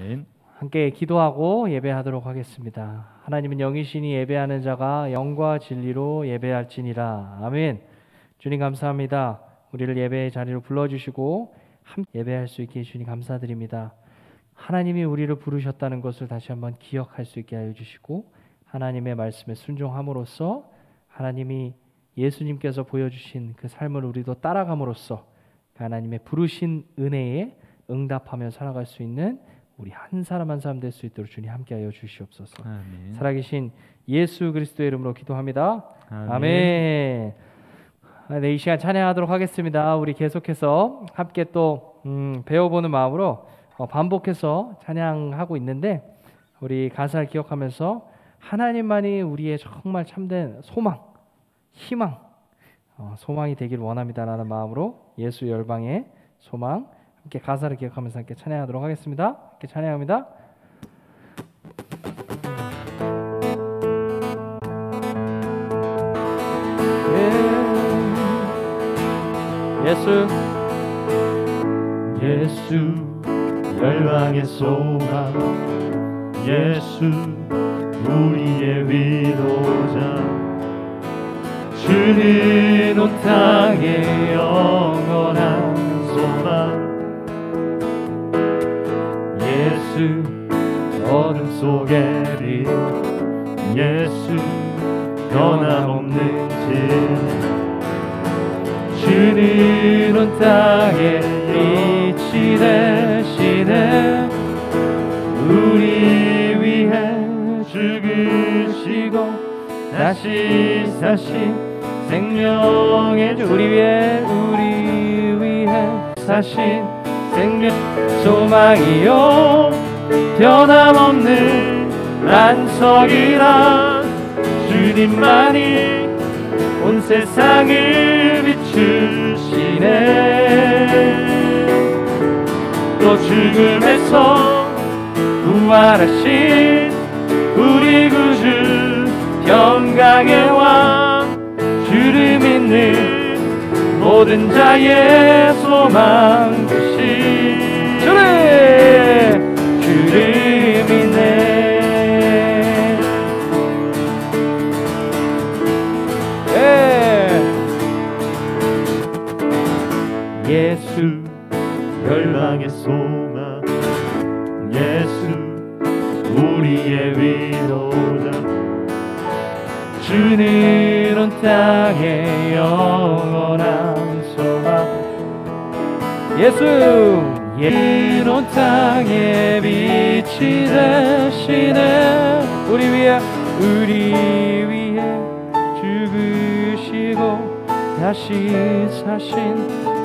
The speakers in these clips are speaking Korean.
아멘. 함께 기도하고 예배하도록 하겠습니다. 하나님은 영이시니 예배하는 자가 영과 진리로 예배할지니라. 아멘. 주님 감사합니다. 우리를 예배의 자리로 불러주시고 함께 예배할 수 있게 해주시니 감사드립니다. 하나님이 우리를 부르셨다는 것을 다시 한번 기억할 수 있게 하여 주시고 하나님의 말씀에 순종함으로써 하나님이 예수님께서 보여주신 그 삶을 우리도 따라감으로써 하나님의 부르신 은혜에 응답하며 살아갈 수 있는 우리 한 사람 한 사람 될 수 있도록 주님 함께하여 주시옵소서. 아멘. 살아계신 예수 그리스도의 이름으로 기도합니다. 아멘. 아멘. 네, 이 시간 찬양하도록 하겠습니다. 우리 계속해서 함께 또 배워보는 마음으로 반복해서 찬양하고 있는데 우리 가사를 기억하면서 하나님만이 우리의 정말 참된 소망, 희망, 소망이 되길 원합니다라는 마음으로 예수 열방의 소망 함께 가사를 기억하면서 함께 찬양하도록 하겠습니다. 함께 찬양합니다. 예수 열방의 소망, 예수 우리의 위로자, 주는 온 땅의 영원한 소망. 예수 어둠 속의 빛, 예수 변함없는 진, 주는 온 땅의 빛이 되시네. 우리 위해 죽으시고 다시 사신 생명의 주, 우리 위해 사신 생명 소망이요 변함없는 안석이라. 주님만이 온 세상을 비추시네. 또 죽음에서 부활하신 우리 구주 평강의 왕, 주를 믿는 모든 자의 소망 되신 주를 믿네. 예수 열방의 소망, 예수 우리의 위로자, 주는 온 땅의 영원한 소망. 예수 온 땅의 빛이 되시네. 우리 위해 죽으시고 다시 사신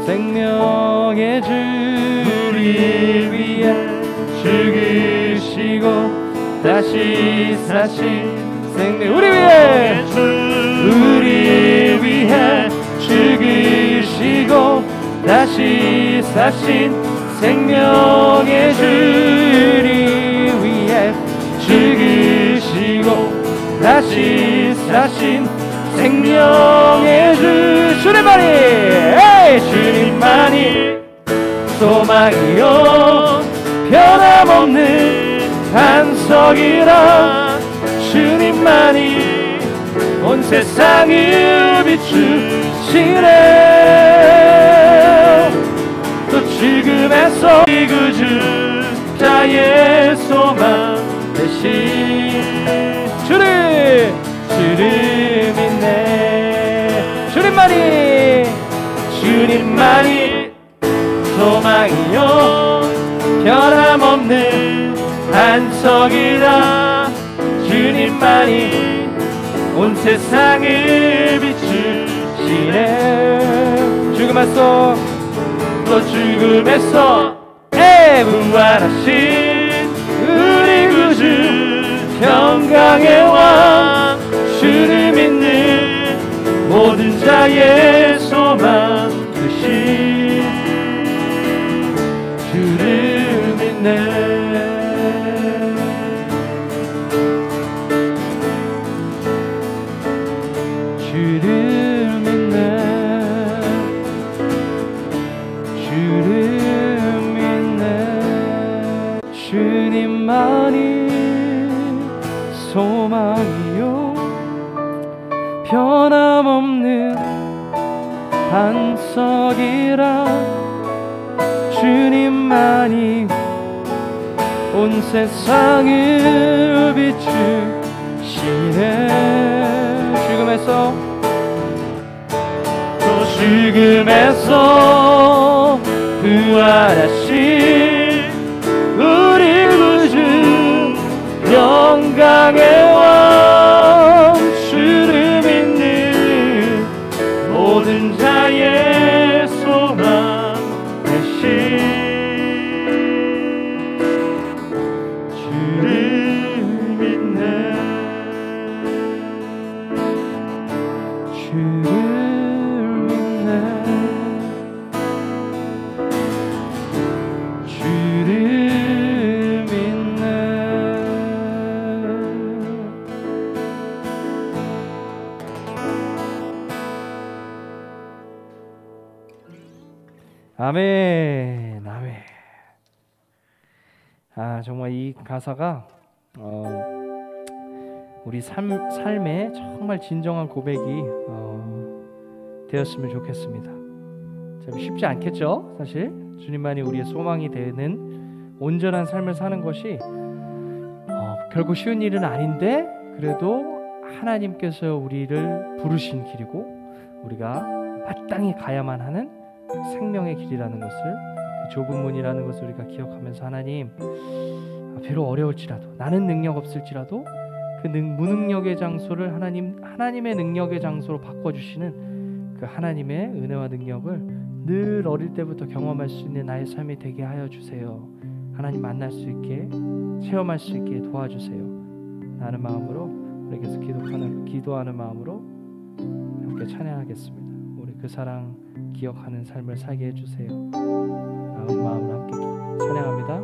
생명의 주, 우리 위해 죽으시고 다시 사신 생명, 우리 위해 죽으시고 다시 사신 생명의 주, 우리 위해 죽으시고 다시 사신 생명의 주. 주님만이 소망이요 변함없는 반석이라. 주님만이 온 세상을 비추시네. 또 죽음에서 구주 자의 소망 되신 주를 믿네. 주님만이 소망이요 변함없는 안석이라. 주님만이 온 세상을 비추시네. 죽음에서 부활하신 우리 구주 평강의 왕, 주를 믿는 모든 자의 소망 되신 주를 믿네. 주를 믿네. 주님만이 소망이요 변함없는 반석이라 주님만이 온 세상을 비추시네. 죽음에서 또 죽음에서 부활하신 우리 구주 영광의 왕 주를 믿는 모든 자의 소망 되신 아멘, 아멘. 정말 이 가사가 우리 삶의 정말 진정한 고백이 되었으면 좋겠습니다. 참 쉽지 않겠죠, 사실. 주님만이 우리의 소망이 되는 온전한 삶을 사는 것이 결코 쉬운 일은 아닌데, 그래도 하나님께서 우리를 부르신 길이고 우리가 마땅히 가야만 하는 생명의 길이라는 것을, 그 좁은 문이라는 것을 우리가 기억하면서, 하나님 비록 어려울지라도, 나는 능력 없을지라도 그 무능력의 장소를 하나님의 능력의 장소로 바꿔주시는 그 하나님의 은혜와 능력을 늘 어릴 때부터 경험할 수 있는 나의 삶이 되게 하여 주세요. 하나님 만날 수 있게, 체험할 수 있게 도와주세요 라는 마음으로, 우리에게서 기도하는 마음으로 함께 찬양하겠습니다. 우리 그 사랑 기억하는 삶을 살게 해주세요. 나은 마음으로 함께 찬양합니다.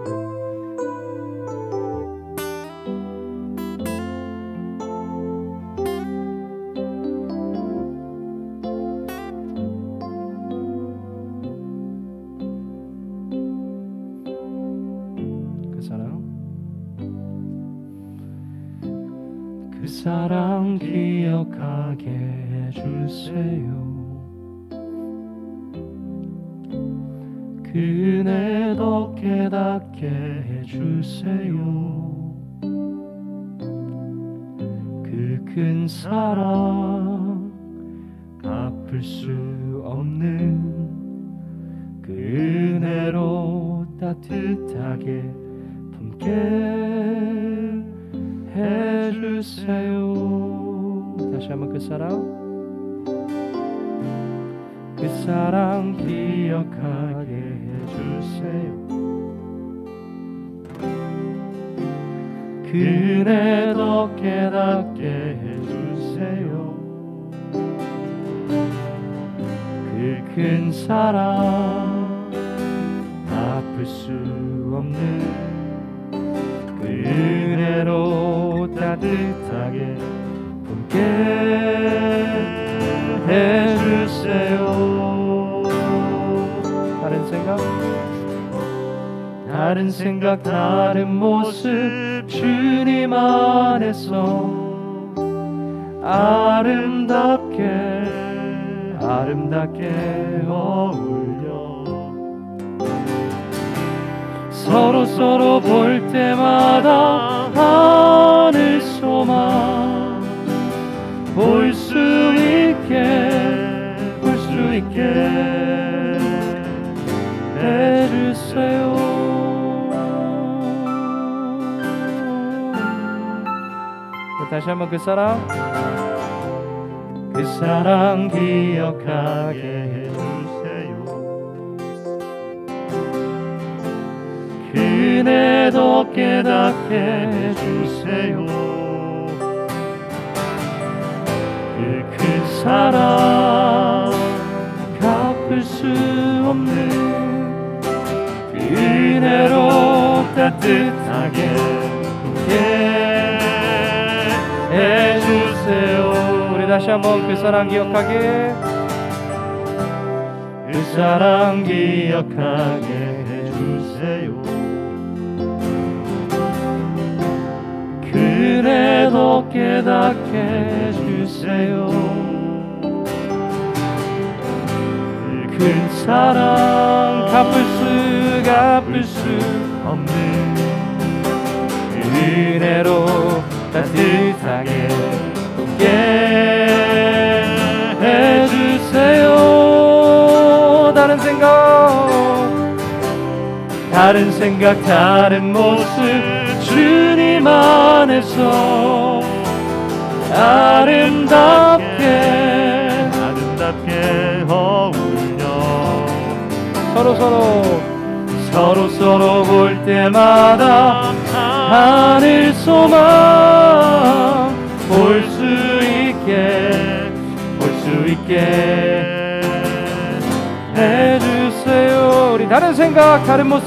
그 사랑 기억하게 해주세요. 그네 더 깨닫게 해주세요. 그 큰 사랑 갚을 수 없는 그 은혜로 따뜻하게 품게 해주세요. 다시 한번 그 사랑 기억하게 해주세요. 그네 더 깨닫게 해주세요. 그 큰 사랑 갚을 수 없는 그 은혜로 따뜻하게 품게 해주세요. 다른 생각 다른 모습 주님 안에서 아름답게 어울려 서로 볼 때마다 하늘 소망 볼 수 있게 해주세요. 다시 한번 그 사랑 기억하게 해주세요. 그네 더 깨닫게 해주세요. 그 큰 사랑 갚을 수 없는 그 은혜로 따뜻하게 해주세요. 우리 다시 한번 그 사랑 기억하게 해주세요. 깨닫게 해주세요. 큰 사랑 갚을 수 없는 은혜로 따뜻하게 돕게 해주세요. 다른 생각 다른 모습 주님 안에서 아름답게 어울려 서로 볼 때마다 하늘 소망 볼 수 있게 해주세요. 우리 다른 생각 다른 모습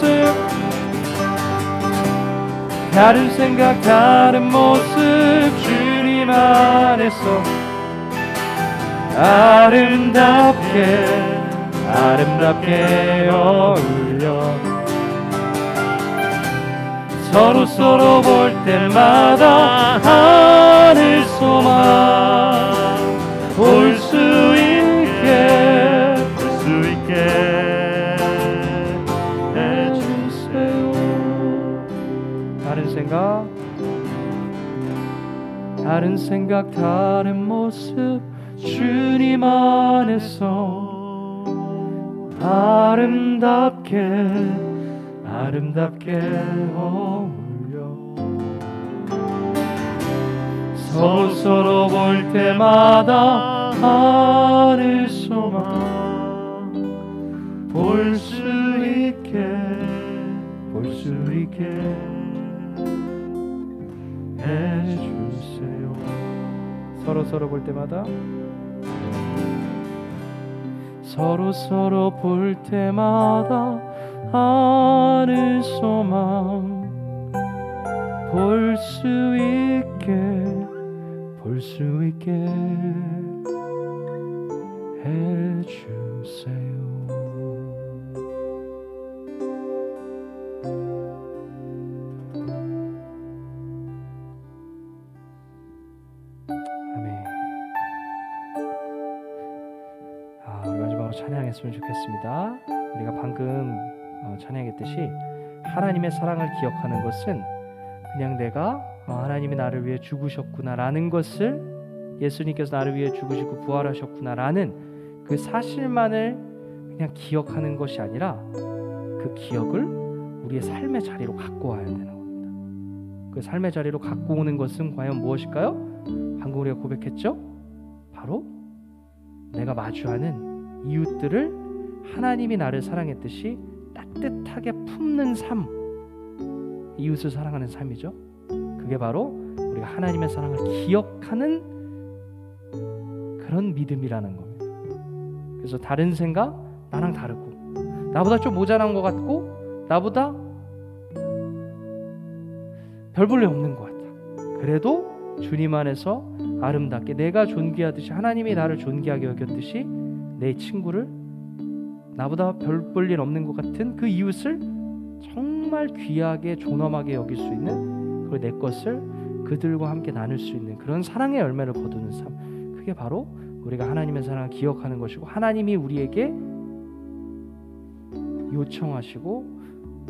주님 안에서 아름답게 어울려 서로 볼 때마다 하늘 소망 볼 수 있게 해주세요. 다른 생각 다른 모습 주님 안에서 아름답게 어울려 서로 볼 때마다 하늘 소망 볼 수 있게 해주세요. 서로 볼 때마다 하늘 소망 볼 수 있게 해주세요. 아멘. 우리 마지막으로 찬양했으면 좋겠습니다. 우리가 방금 찬양했듯이 하나님의 사랑을 기억하는 것은 그냥 내가 하나님이 나를 위해 죽으셨구나라는 것을, 예수님께서 나를 위해 죽으시고 부활하셨구나라는 그 사실만을 그냥 기억하는 것이 아니라 그 기억을 우리의 삶의 자리로 갖고 와야 되는 겁니다. 그 삶의 자리로 갖고 오는 것은 과연 무엇일까요? 방금 우리가 고백했죠? 바로 내가 마주하는 이웃들을 하나님이 나를 사랑했듯이 따뜻하게 품는 삶, 이웃을 사랑하는 삶이죠. 그게 바로 우리가 하나님의 사랑을 기억하는 그런 믿음이라는 겁니다. 그래서 다른 생각, 나랑 다르고 나보다 좀 모자란 것 같고 나보다 별 볼 일 없는 것 같아. 그래도 주님 안에서 아름답게 내가 존귀하듯이 하나님이 나를 존귀하게 여겼듯이 내 친구를, 나보다 별 볼 일 없는 것 같은 그 이웃을 정말 귀하게 존엄하게 여길 수 있는, 그리고 내 것을 그들과 함께 나눌 수 있는 그런 사랑의 열매를 거두는 삶, 그게 바로 우리가 하나님의 사랑을 기억하는 것이고 하나님이 우리에게 요청하시고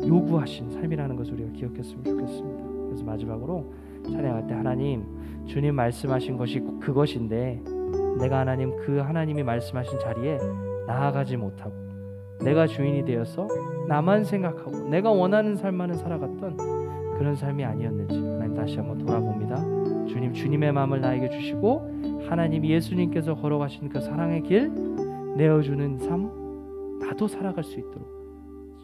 요구하신 삶이라는 것을 우리가 기억했으면 좋겠습니다. 그래서 마지막으로 찬양할 때 하나님, 주님 말씀하신 것이 그것인데 내가 하나님 그 하나님이 말씀하신 자리에 나아가지 못하고 내가 주인이 되어서 나만 생각하고 내가 원하는 삶만을 살아갔던 그런 삶이 아니었는지 하나님 다시 한번 돌아봅니다. 주님, 주님의 마음을 나에게 주시고 하나님 예수님께서 걸어가신 그 사랑의 길 내어주는 삶 나도 살아갈 수 있도록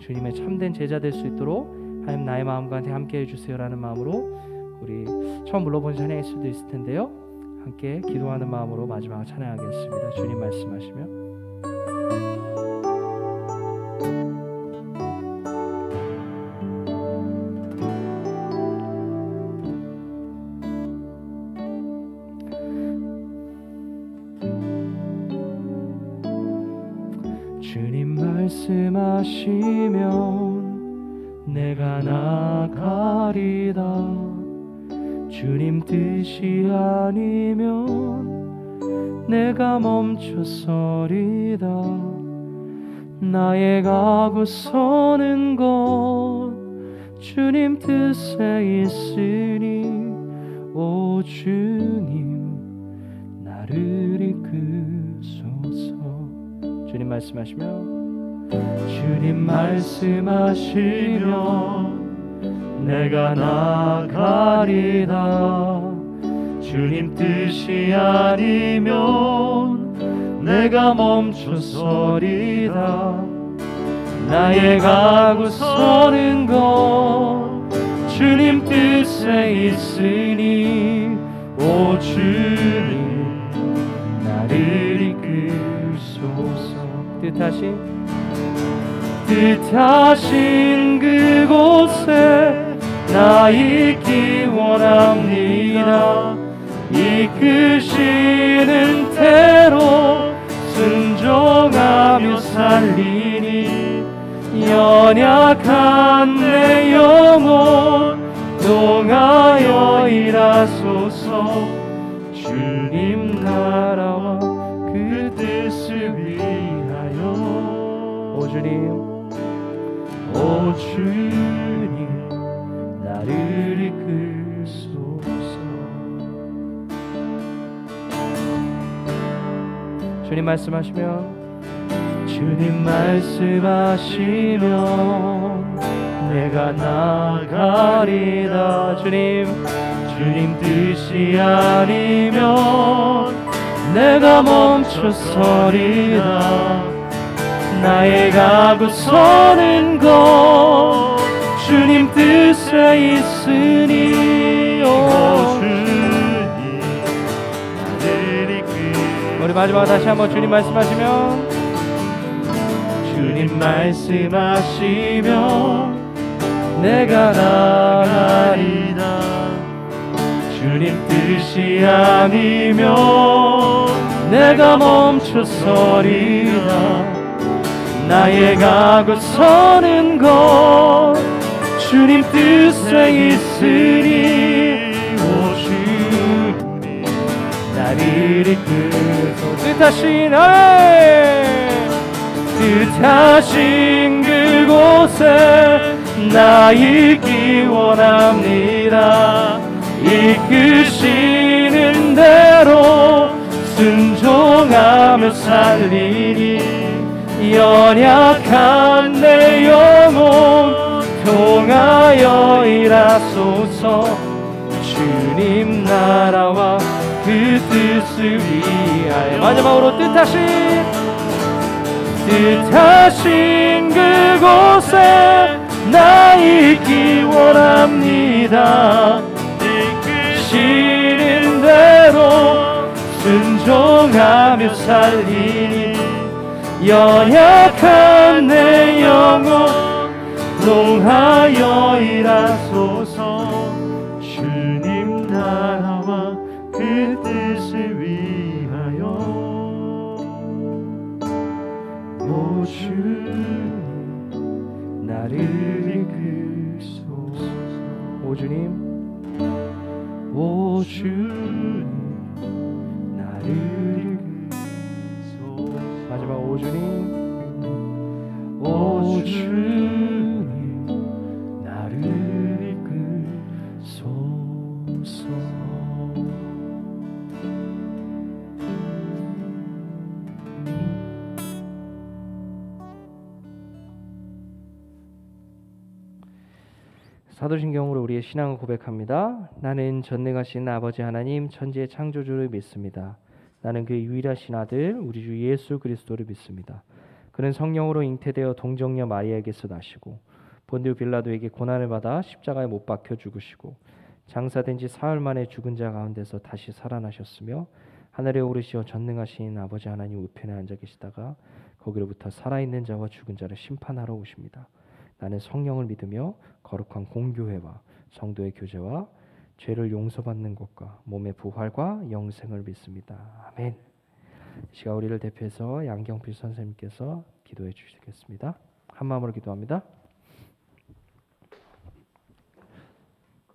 주님의 참된 제자 될 수 있도록 하나님 나의 마음과 함께 해주세요라는 마음으로 우리 처음 불러본 찬양일 수도 있을 텐데요, 함께 기도하는 마음으로 마지막 찬양하겠습니다. 주님 말씀하시며 주님 말씀하시면 내가 나가리다. 주님 뜻이 아니면 내가 멈춰서리다. 나의 가고 서는 곳 주님 뜻에 있으니 오 주님 나를 이끄소서. 주님 말씀하시면 주님 말씀하시면 내가 나가리다. 주님 뜻이 아니면 내가 멈춰서리다. 나의 가고 서는 곳 주님 뜻에 있으니 오 주님 나를 이끌소서. 뜻하신 그곳에 나 있기 원합니다. 이끄시는 대로 순종하며 살리니 연약한 내 영혼 동하여 일하소서. 주님 나라와 그 뜻을 위하여 오 주님 나를 이끌소서. 주님 말씀하시면 내가 나가리다. 주님 뜻이 아니면 내가 멈춰서리다. 나의 가고 서는 곳 주님 뜻에 있으니 오 주님 나를 이끌소서. 우리 마지막 다시 한번 주님 말씀하시면 내가 나가리다. 주님 뜻이 아니면 내가 멈춰서리다. 나의 가고 서는 곳 주님 뜻에 있으니 오 주님 나를 이끌소서. 뜻하신 그곳에 나 있기 원합니다. 이끄시는 대로 순종하며 살리니 연약한 내 영혼 통하여 일하소서. 주님 나라와 그 뜻을 위하여 마지막으로 뜻하신 그곳에 나 있기 원합니다. 이끄시는 대로 순종하며 살리니 연약한 내 영혼 동하여 일하소서. 주님 나라와 그 뜻을 위하여 오 주님 나를 이끌소서. 오 주님 나를 이끌소서. 마지막 오 주님 나를 이끌소서. 사도신경으로 우리의 신앙을 고백합니다. 나는 전능하신 아버지 하나님 천지의 창조주를 믿습니다. 나는 그 유일하신 아들 우리 주 예수 그리스도를 믿습니다. 그는 성령으로 잉태되어 동정녀 마리아에게서 나시고 본디오 빌라도에게 고난을 받아 십자가에 못 박혀 죽으시고 장사된 지 사흘 만에 죽은 자 가운데서 다시 살아나셨으며 하늘에 오르시어 전능하신 아버지 하나님 우편에 앉아 계시다가 거기로부터 살아있는 자와 죽은 자를 심판하러 오십니다. 나는 성령을 믿으며 거룩한 공교회와 성도의 교제와 죄를 용서받는 것과 몸의 부활과 영생을 믿습니다. 아멘. 이 시간 우리를 대표해서 양경필 선생님께서 기도해 주시겠습니다. 한 마음으로 기도합니다.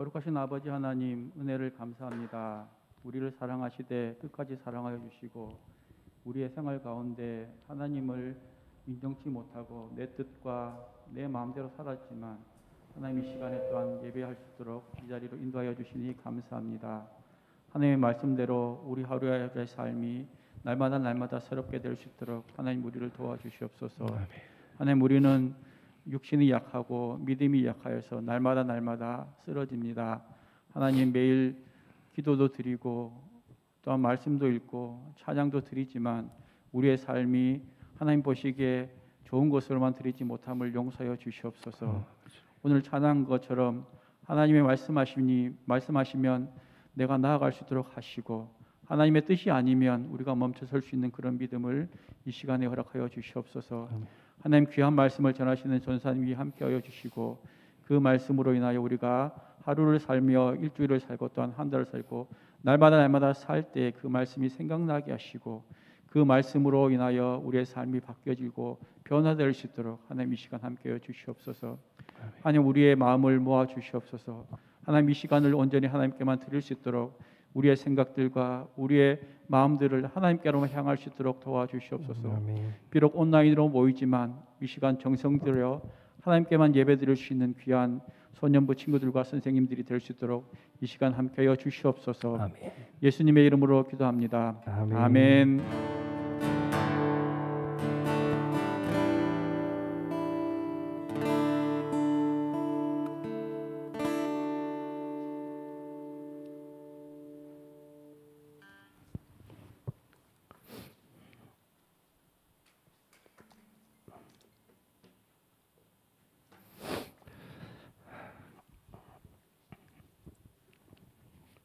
거룩하신 아버지 하나님, 은혜를 감사합니다. 우리를 사랑하시되 끝까지 사랑하여 주시고 우리의 생활 가운데 하나님을 인정치 못하고 내 뜻과 내 마음대로 살았지만 하나님 이 시간에 또한 예배할 수 있도록 이 자리로 인도하여 주시니 감사합니다. 하나님의 말씀대로 우리 하루하루의 삶이 날마다 새롭게 될 수 있도록 하나님 우리를 도와주시옵소서. 하나님, 우리는 육신이 약하고 믿음이 약하여서 날마다 쓰러집니다. 하나님, 매일 기도도 드리고 또한 말씀도 읽고 찬양도 드리지만 우리의 삶이 하나님 보시기에 좋은 것으로만 드리지 못함을 용서하여 주시옵소서. 오늘 찬양한 것처럼 하나님의 말씀하시면 내가 나아갈 수 있도록 하시고 하나님의 뜻이 아니면 우리가 멈춰설 수 있는 그런 믿음을 이 시간에 허락하여 주시옵소서. 하나님, 귀한 말씀을 전하시는 전사님이 함께하여 주시고 그 말씀으로 인하여 우리가 하루를 살며 일주일을 살고 또한 한 달을 살고 날마다 살 때 그 말씀이 생각나게 하시고 그 말씀으로 인하여 우리의 삶이 바뀌어지고 변화될 수 있도록 하나님 이 시간 함께하여 주시옵소서. 하나님, 우리의 마음을 모아 주시옵소서. 하나님, 이 시간을 온전히 하나님께만 드릴 수 있도록 우리의 생각들과 우리의 마음들을 하나님께로만 향할 수 있도록 도와주시옵소서. 비록 온라인으로 모이지만 이 시간 정성 들여 하나님께만 예배드릴 수 있는 귀한 소년부 친구들과 선생님들이 될 수 있도록 이 시간 함께하여 주시옵소서. 아멘. 예수님의 이름으로 기도합니다. 아멘. 아멘.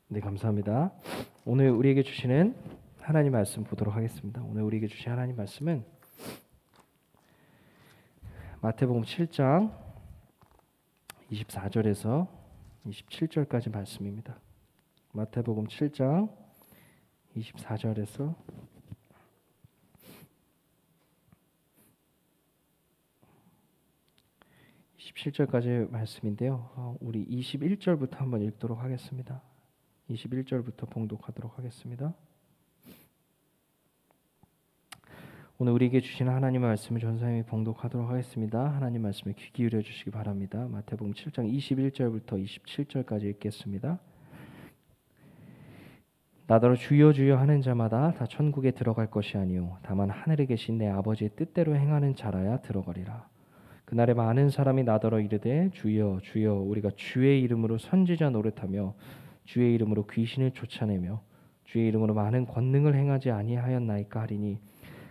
네, 감사합니다. 오늘 우리에게 주시는 하나님 말씀 보도록 하겠습니다. 오늘 우리에게 주신 하나님 말씀은 마태복음 7장 24절에서 27절까지 말씀입니다. 마태복음 7장 24절에서 27절까지 말씀인데요. 우리 21절부터 한번 읽도록 하겠습니다. 21절부터 봉독하도록 하겠습니다. 오늘 우리에게 주시는 하나님의 말씀을 전사님이 봉독하도록 하겠습니다. 하나님 말씀에 귀 기울여 주시기 바랍니다. 마태복음 7장 21절부터 27절까지 읽겠습니다. 나더러 주여 주여 하는 자마다 다 천국에 들어갈 것이 아니요 다만 하늘에 계신 내 아버지의 뜻대로 행하는 자라야 들어가리라. 그날에 많은 사람이 나더러 이르되 주여 주여 우리가 주의 이름으로 선지자 노릇하며 주의 이름으로 귀신을 쫓아내며 주의 이름으로 많은 권능을 행하지 아니하였나이까 하리니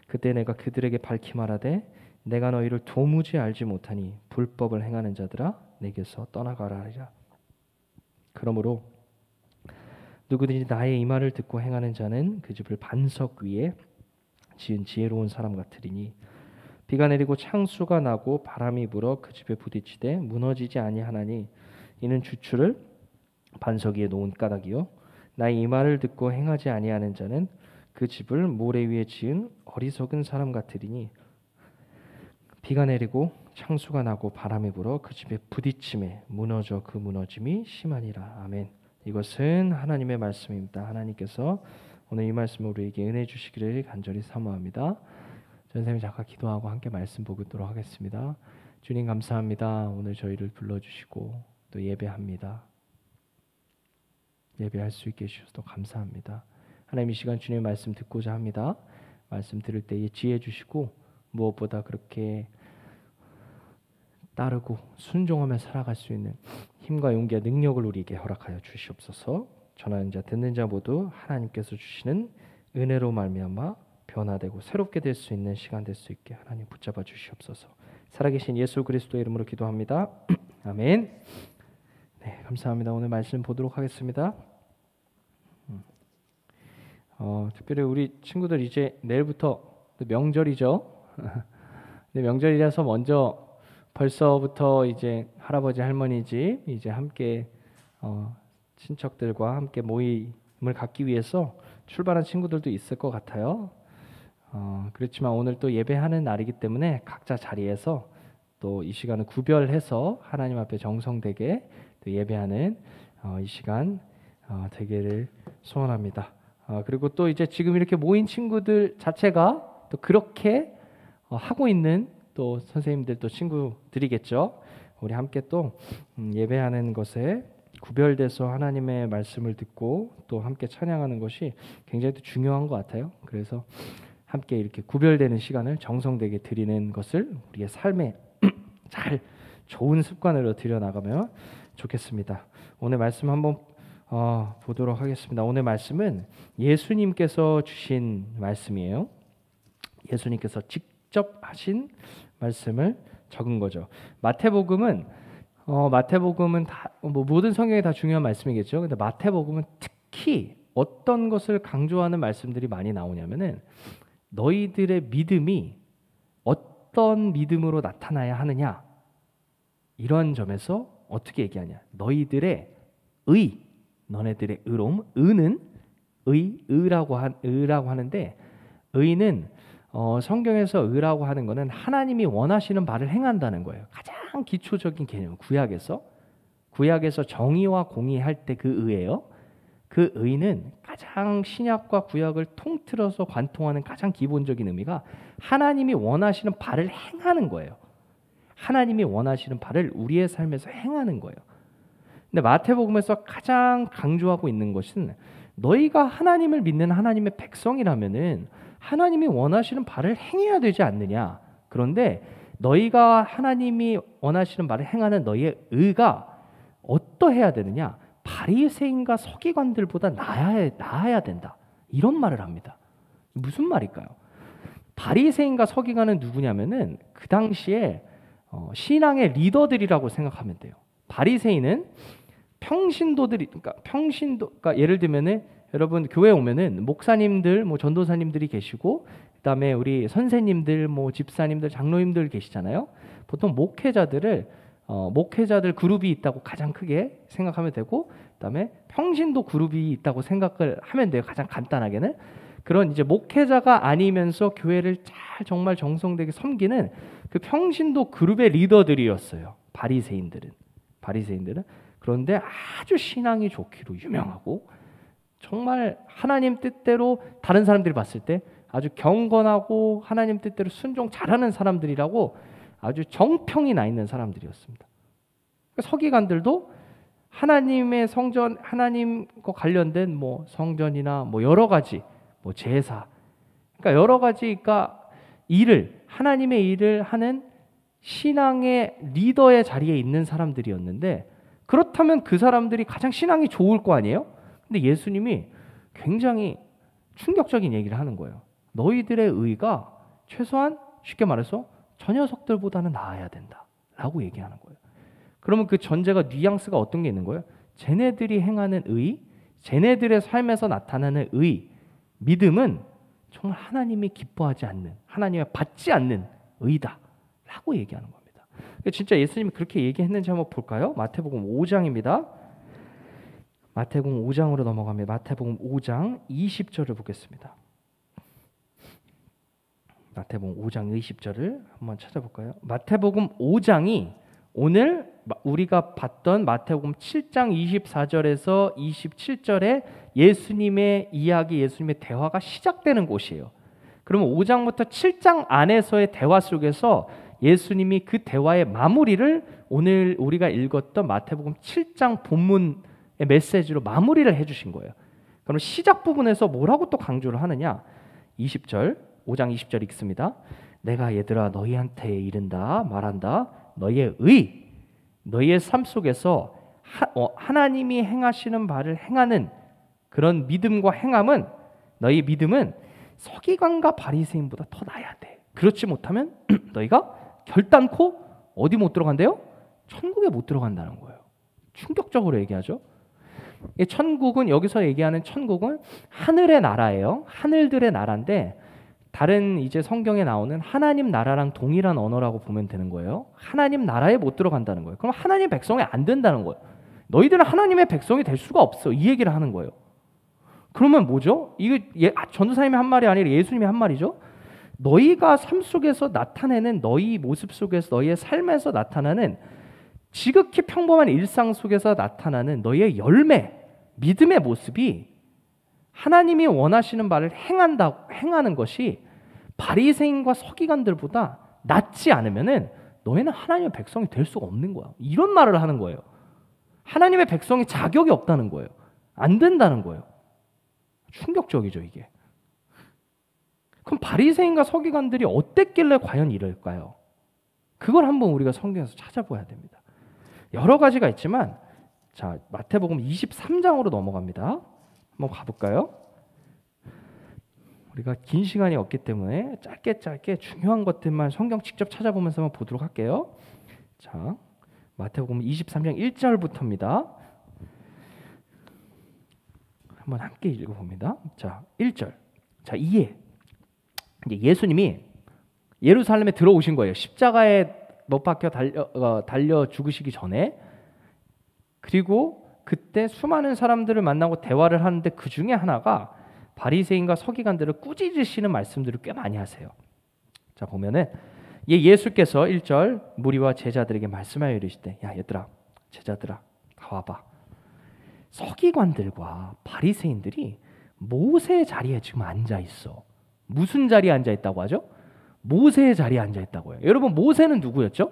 그때 내가 그들에게 밝히 말하되 내가 너희를 도무지 알지 못하니 불법을 행하는 자들아 내게서 떠나가라 하리라. 그러므로 누구든지 나의 이 말을 듣고 행하는 자는 그 집을 반석 위에 지은 지혜로운 사람 같으리니 비가 내리고 창수가 나고 바람이 불어 그 집에 부딪히되 무너지지 아니하나니 이는 주추를 반석 위에 놓은 까닭이요 나의 이 말을 듣고 행하지 아니하는 자는 그 집을 모래 위에 지은 어리석은 사람 같으리니 비가 내리고 창수가 나고 바람이 불어 그 집에 부딪힘에 무너져 그 무너짐이 심하니라. 아멘. 이것은 하나님의 말씀입니다. 하나님께서 오늘 이 말씀을 우리에게 은혜 주시기를 간절히 사모합니다. 전생님 잠깐 기도하고 함께 말씀 보도록 하겠습니다. 주님 감사합니다. 오늘 저희를 불러주시고 또 예배합니다. 예배할 수 있게 해주셔서 감사합니다. 하나님 이 시간 주님의 말씀 듣고자 합니다. 말씀 들을 때에 지혜 주시고 무엇보다 그렇게 따르고 순종하며 살아갈 수 있는 힘과 용기와 능력을 우리에게 허락하여 주시옵소서. 전하는 자 듣는 자 모두 하나님께서 주시는 은혜로 말미암아 변화되고 새롭게 될 수 있는 시간 될 수 있게 하나님 붙잡아 주시옵소서. 살아계신 예수 그리스도의 이름으로 기도합니다. 아멘. 네, 감사합니다. 오늘 말씀 보도록 하겠습니다. 특별히 우리 친구들 이제 내일부터 명절이죠. 네, 명절이라서 먼저 벌써부터 이제 할아버지 할머니 집 이제 함께 친척들과 함께 모임을 갖기 위해서 출발한 친구들도 있을 것 같아요. 그렇지만 오늘 또 예배하는 날이기 때문에 각자 자리에서 또 이 시간을 구별해서 하나님 앞에 정성되게 또 예배하는 이 시간 되기를 소원합니다. 그리고 또 이제 지금 이렇게 모인 친구들 자체가 또 그렇게 하고 있는 또 선생님들 또 친구들이겠죠. 우리 함께 또 예배하는 것에 구별돼서 하나님의 말씀을 듣고 또 함께 찬양하는 것이 굉장히 또 중요한 것 같아요. 그래서 함께 이렇게 구별되는 시간을 정성되게 드리는 것을 우리의 삶에 잘 좋은 습관으로 들여나가면 좋겠습니다. 오늘 말씀 한번 보도록 하겠습니다. 오늘 말씀은 예수님께서 주신 말씀이에요. 예수님께서 직접 하신 말씀을 적은 거죠. 마태복음은 다 모든 성경에 다 중요한 말씀이겠죠. 근데 마태복음은 특히 어떤 것을 강조하는 말씀들이 많이 나오냐면은 너희들의 믿음이 어떤 믿음으로 나타나야 하느냐, 이런 점에서 어떻게 얘기하냐. 너희들의 의, 너네들의 의로움, 의는 의라고 하는데, 의는 성경에서 의라고 하는 것은 하나님이 원하시는 바를 행한다는 거예요. 가장 기초적인 개념, 구약에서 정의와 공의할 때 그 의예요. 그 의는 가장 신약과 구약을 통틀어서 관통하는 가장 기본적인 의미가 하나님이 원하시는 바를 행하는 거예요. 하나님이 원하시는 바를 우리의 삶에서 행하는 거예요. 근데 마태복음에서 가장 강조하고 있는 것은 너희가 하나님을 믿는 하나님의 백성이라면은 하나님이 원하시는 바를 행해야 되지 않느냐. 그런데 너희가 하나님이 원하시는 바를 행하는 너희의 의가 어떠해야 되느냐. 바리새인과 서기관들보다 나아야 된다. 이런 말을 합니다. 무슨 말일까요? 바리새인과 서기관은 누구냐면은 그 당시에 신앙의 리더들이라고 생각하면 돼요. 바리새인은 그러니까 예를 들면은 여러분 교회 오면은 목사님들, 전도사님들이 계시고, 그다음에 우리 선생님들, 집사님들, 장로님들 계시잖아요. 보통 목회자들 그룹이 있다고 가장 크게 생각하면 되고, 그다음에 평신도 그룹이 있다고 생각을 하면 돼요. 가장 간단하게는 그런 이제 목회자가 아니면서 교회를 정말 정성되게 섬기는 그 평신도 그룹의 리더들이었어요. 바리새인들은. 그런데 아주 신앙이 좋기로 유명하고, 정말 하나님 뜻대로 다른 사람들이 봤을 때 아주 경건하고 하나님 뜻대로 순종 잘하는 사람들이라고 아주 정평이 나 있는 사람들이었습니다. 서기관들도 하나님의 성전, 하나님과 관련된 성전이나 여러 가지 제사, 그러니까 여러 가지 하나님의 일을 하는 신앙의 리더의 자리에 있는 사람들이었는데, 그렇다면 그 사람들이 가장 신앙이 좋을 거 아니에요? 근데 예수님이 굉장히 충격적인 얘기를 하는 거예요. 너희들의 의가 최소한 쉽게 말해서 저 녀석들보다는 나아야 된다라고 얘기하는 거예요. 그러면 그 전제가 뉘앙스가 어떤 게 있는 거예요? 쟤네들이 행하는 의, 쟤네들의 삶에서 나타나는 의, 믿음은 정말 하나님이 기뻐하지 않는, 하나님의 받지 않는 의다라고 얘기하는 겁니다. 진짜 예수님이 그렇게 얘기했는지 한번 볼까요? 마태복음 5장입니다. 마태복음 5장으로 넘어갑니다. 마태복음 5장 20절을 보겠습니다. 마태복음 5장 20절을 한번 찾아볼까요? 마태복음 5장이 오늘 우리가 봤던 마태복음 7장 24절에서 27절에 예수님의 이야기, 예수님의 대화가 시작되는 곳이에요. 그러면 5장부터 7장 안에서의 대화 속에서 예수님이 그 대화의 마무리를 오늘 우리가 읽었던 마태복음 7장 본문의 메시지로 마무리를 해주신 거예요. 그럼 시작 부분에서 뭐라고 또 강조를 하느냐? 20절, 5장 20절 읽습니다. 내가 얘들아 너희한테 이른다 말한다. 너희의 삶 속에서 하나님이 행하시는 바를 행하는 그런 믿음과 행함은, 너희 믿음은 서기관과 바리새인보다 더 나아야 돼. 그렇지 못하면 너희가 결단코 어디 못 들어간대요? 천국에 못 들어간다는 거예요. 충격적으로 얘기하죠. 천국은, 여기서 얘기하는 천국은 하늘의 나라예요. 하늘들의 나라인데, 다른 이제 성경에 나오는 하나님 나라랑 동일한 언어라고 보면 되는 거예요. 하나님 나라에 못 들어간다는 거예요. 그럼 하나님 백성이 안 된다는 거예요. 너희들은 하나님의 백성이 될 수가 없어. 이 얘기를 하는 거예요. 그러면 뭐죠? 이게 전도사님이 한 말이 아니라 예수님이 한 말이죠. 너희가 삶 속에서 나타내는, 너희 모습 속에서, 너희의 삶에서 나타나는 지극히 평범한 일상 속에서 나타나는 너희의 열매, 믿음의 모습이 하나님이 원하시는 바를 행하는 것이 바리새인과 서기관들보다 낫지 않으면은 너희는 하나님의 백성이 될 수가 없는 거야. 이런 말을 하는 거예요. 하나님의 백성이 자격이 없다는 거예요. 안 된다는 거예요. 충격적이죠, 이게. 그럼 바리새인과 서기관들이 어땠길래 과연 이럴까요? 그걸 한번 우리가 성경에서 찾아봐야 됩니다. 여러 가지가 있지만 자, 마태복음 23장으로 넘어갑니다. 한번 가볼까요? 우리가 긴 시간이 없기 때문에 짧게 중요한 것들만 성경 직접 찾아보면서 한번 보도록 할게요. 자, 마태복음 23장 1절부터입니다. 한번 함께 읽어봅니다. 자, 1절. 자, 이제 예수님이 예루살렘에 들어오신 거예요. 십자가에 못 박혀 달려 죽으시기 전에. 그리고 그때 수많은 사람들을 만나고 대화를 하는데 그 중에 하나가 바리새인과 서기관들을 꾸짖으시는 말씀들을 꽤 많이 하세요. 자, 보면은 예수께서 1절 무리와 제자들에게 말씀하여 이르시되, 야 얘들아, 제자들아, 다 와봐. 서기관들과 바리새인들이 모세의 자리에 지금 앉아 있어. 무슨 자리에 앉아 있다고 하죠? 모세의 자리에 앉아 있다고요. 여러분, 모세는 누구였죠?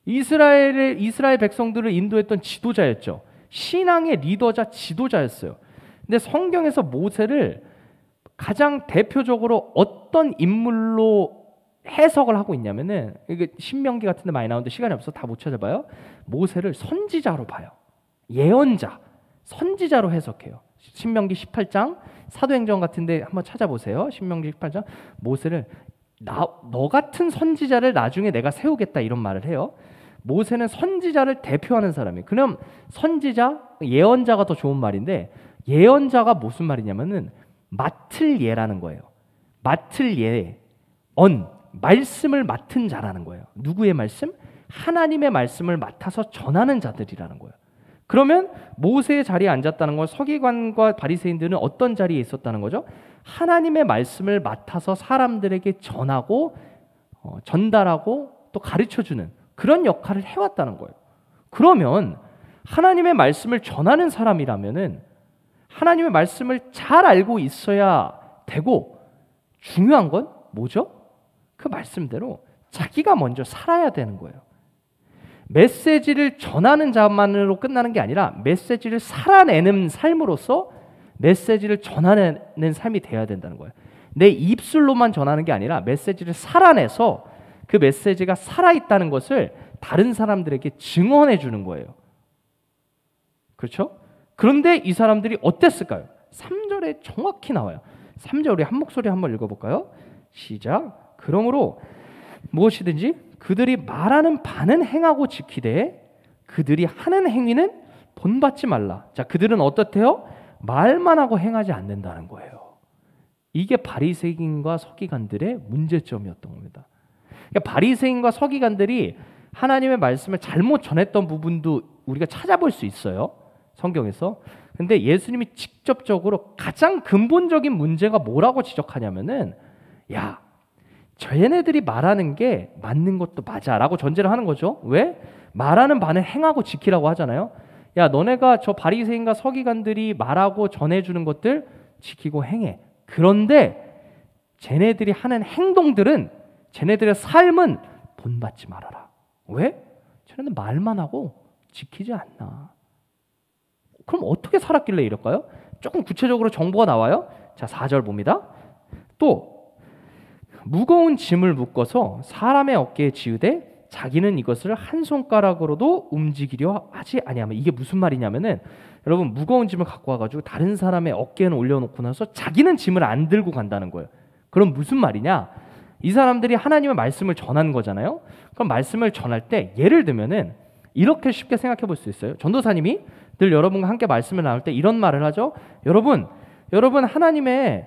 이스라엘 백성들을 인도했던 지도자였죠. 신앙의 리더자, 지도자였어요. 근데 성경에서 모세를 가장 대표적으로 어떤 인물로 해석을 하고 있냐면은, 이게 신명기 같은 데 많이 나오는데 시간이 없어서 다 못 찾아봐요. 모세를 선지자로 봐요. 예언자, 선지자로 해석해요. 신명기 18장, 사도행전 같은 데 한번 찾아보세요. 신명기 18장. 모세를 너 같은 선지자를 나중에 내가 세우겠다, 이런 말을 해요. 모세는 선지자를 대표하는 사람이에요. 그럼 선지자, 예언자가 더 좋은 말인데, 예언자가 무슨 말이냐면은 맡을 예라는 거예요. 맡을 예, 말씀을 맡은 자라는 거예요. 누구의 말씀? 하나님의 말씀을 맡아서 전하는 자들이라는 거예요. 그러면 모세의 자리에 앉았다는 건 서기관과 바리새인들은 어떤 자리에 있었다는 거죠? 하나님의 말씀을 맡아서 사람들에게 전하고 전달하고 또 가르쳐주는 그런 역할을 해왔다는 거예요. 그러면 하나님의 말씀을 전하는 사람이라면은 하나님의 말씀을 잘 알고 있어야 되고, 중요한 건 뭐죠? 그 말씀대로 자기가 먼저 살아야 되는 거예요. 메시지를 전하는 자만으로 끝나는 게 아니라 메시지를 살아내는 삶으로서 메시지를 전하는 삶이 돼야 된다는 거예요. 내 입술로만 전하는 게 아니라 메시지를 살아내서 그 메시지가 살아있다는 것을 다른 사람들에게 증언해 주는 거예요. 그렇죠? 그런데 이 사람들이 어땠을까요? 3절에 정확히 나와요. 3절 우리 한 목소리 한번 읽어볼까요? 시작. 그러므로 무엇이든지 그들이 말하는 바는 행하고 지키되 그들이 하는 행위는 본받지 말라. 자, 그들은 어떻대요? 말만 하고 행하지 않는다는 거예요. 이게 바리새인과 서기관들의 문제점이었던 겁니다. 그러니까 바리새인과 서기관들이 하나님의 말씀을 잘못 전했던 부분도 우리가 찾아볼 수 있어요, 성경에서. 근데 예수님이 직접적으로 가장 근본적인 문제가 뭐라고 지적하냐면은, 야, 쟤네들이 말하는 게 맞는 것도 맞아 라고 전제를 하는 거죠. 왜? 말하는 바는 행하고 지키라고 하잖아요. 야, 너네가 저 바리새인과 서기관들이 말하고 전해주는 것들 지키고 행해. 그런데 쟤네들이 하는 행동들은, 쟤네들의 삶은 본받지 말아라. 왜? 쟤네는 말만 하고 지키지 않나. 그럼 어떻게 살았길래 이럴까요? 조금 구체적으로 정보가 나와요. 자, 4절 봅니다. 또 무거운 짐을 묶어서 사람의 어깨에 지우되 자기는 이것을 한 손가락으로도 움직이려 하지 아니하면, 이게 무슨 말이냐면은, 여러분, 무거운 짐을 갖고 와가지고 다른 사람의 어깨에는 올려놓고 나서 자기는 짐을 안 들고 간다는 거예요. 그럼 무슨 말이냐? 이 사람들이 하나님의 말씀을 전한 거잖아요. 그럼 말씀을 전할 때 예를 들면은 이렇게 쉽게 생각해 볼 수 있어요. 전도사님이 늘 여러분과 함께 말씀을 나눌 때 이런 말을 하죠. 여러분 하나님의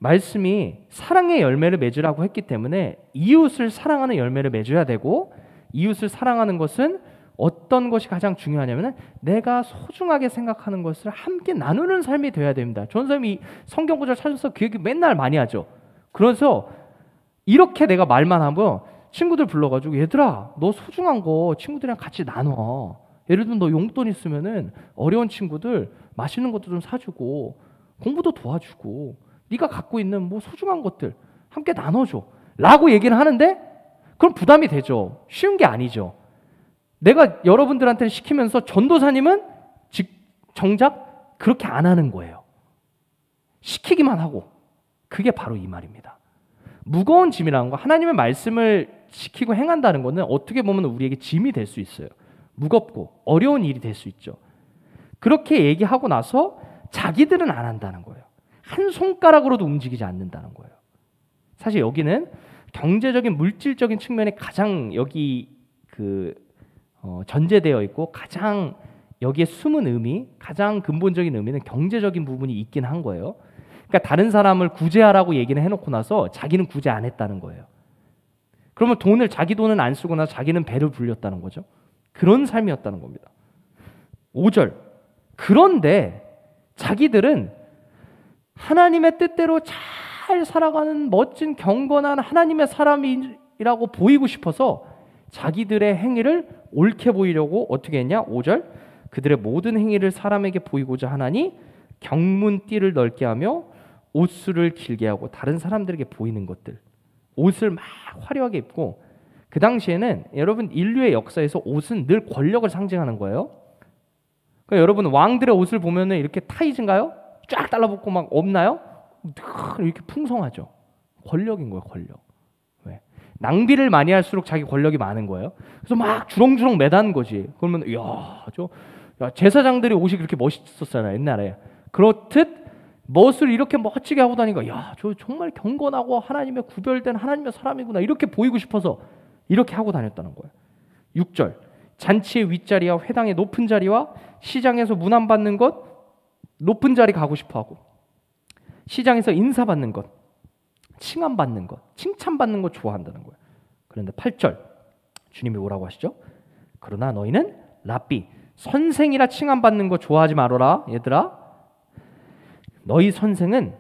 말씀이 사랑의 열매를 맺으라고 했기 때문에 이웃을 사랑하는 열매를 맺어야 되고, 이웃을 사랑하는 것은 어떤 것이 가장 중요하냐면 내가 소중하게 생각하는 것을 함께 나누는 삶이 되어야 됩니다. 전도사님이 성경 구절 찾아서 그 얘기 맨날 많이 하죠. 그래서 이렇게 내가 말만 하고 친구들 불러가지고 얘들아 너 소중한 거 친구들이랑 같이 나눠. 예를 들면 너 용돈 있으면은 어려운 친구들 맛있는 것도 좀 사주고 공부도 도와주고 네가 갖고 있는 뭐 소중한 것들 함께 나눠줘 라고 얘기를 하는데 그럼 부담이 되죠. 쉬운 게 아니죠. 내가 여러분들한테 시키면서 전도사님은 정작 그렇게 안 하는 거예요. 시키기만 하고. 그게 바로 이 말입니다. 무거운 짐이라는 거, 하나님의 말씀을 지키고 행한다는 거는 어떻게 보면 우리에게 짐이 될 수 있어요. 무겁고 어려운 일이 될 수 있죠. 그렇게 얘기하고 나서 자기들은 안 한다는 거예요. 한 손가락으로도 움직이지 않는다는 거예요. 사실 여기는 경제적인 물질적인 측면에 가장 여기 전제되어 있고 가장 여기에 숨은 의미, 가장 근본적인 의미는 경제적인 부분이 있긴 한 거예요. 그러니까 다른 사람을 구제하라고 얘기는 해놓고 나서 자기는 구제 안 했다는 거예요. 그러면 자기 돈은 안 쓰고 나서 자기는 배를 불렸다는 거죠. 그런 삶이었다는 겁니다. 5절. 그런데 자기들은 하나님의 뜻대로 잘 살아가는 멋진 경건한 하나님의 사람이라고 보이고 싶어서 자기들의 행위를 옳게 보이려고 어떻게 했냐? 5절. 그들의 모든 행위를 사람에게 보이고자 하나니 경문띠를 넓게 하며 옷수를 길게 하고 다른 사람들에게 보이는 것들. 옷을 막 화려하게 입고 그 당시에는 여러분 인류의 역사에서 옷은 늘 권력을 상징하는 거예요. 그러니까 여러분 왕들의 옷을 보면은 이렇게 타이즈인가요? 쫙 달라붙고 막 없나요? 늘 이렇게 풍성하죠. 권력인 거예요, 권력. 왜? 낭비를 많이 할수록 자기 권력이 많은 거예요. 그래서 막 주렁주렁 매다는 거지. 그러면 제사장들이 옷이 그렇게 멋있었잖아요, 옛날에. 그렇듯 멋을 이렇게 멋지게 하고 다니니까 저 정말 경건하고 하나님의 구별된 하나님의 사람이구나 이렇게 보이고 싶어서 이렇게 하고 다녔다는 거예요. 6절. 잔치의 윗자리와 회당의 높은 자리와 시장에서 문안받는 것, 높은 자리 가고 싶어하고 시장에서 인사받는 것, 칭함받는 것, 칭찬받는 것 좋아한다는 거예요. 그런데 8절 주님이 뭐라고 하시죠? 그러나 너희는 랍비, 선생이라 칭함받는 것 좋아하지 말아라. 얘들아, 너희 선생은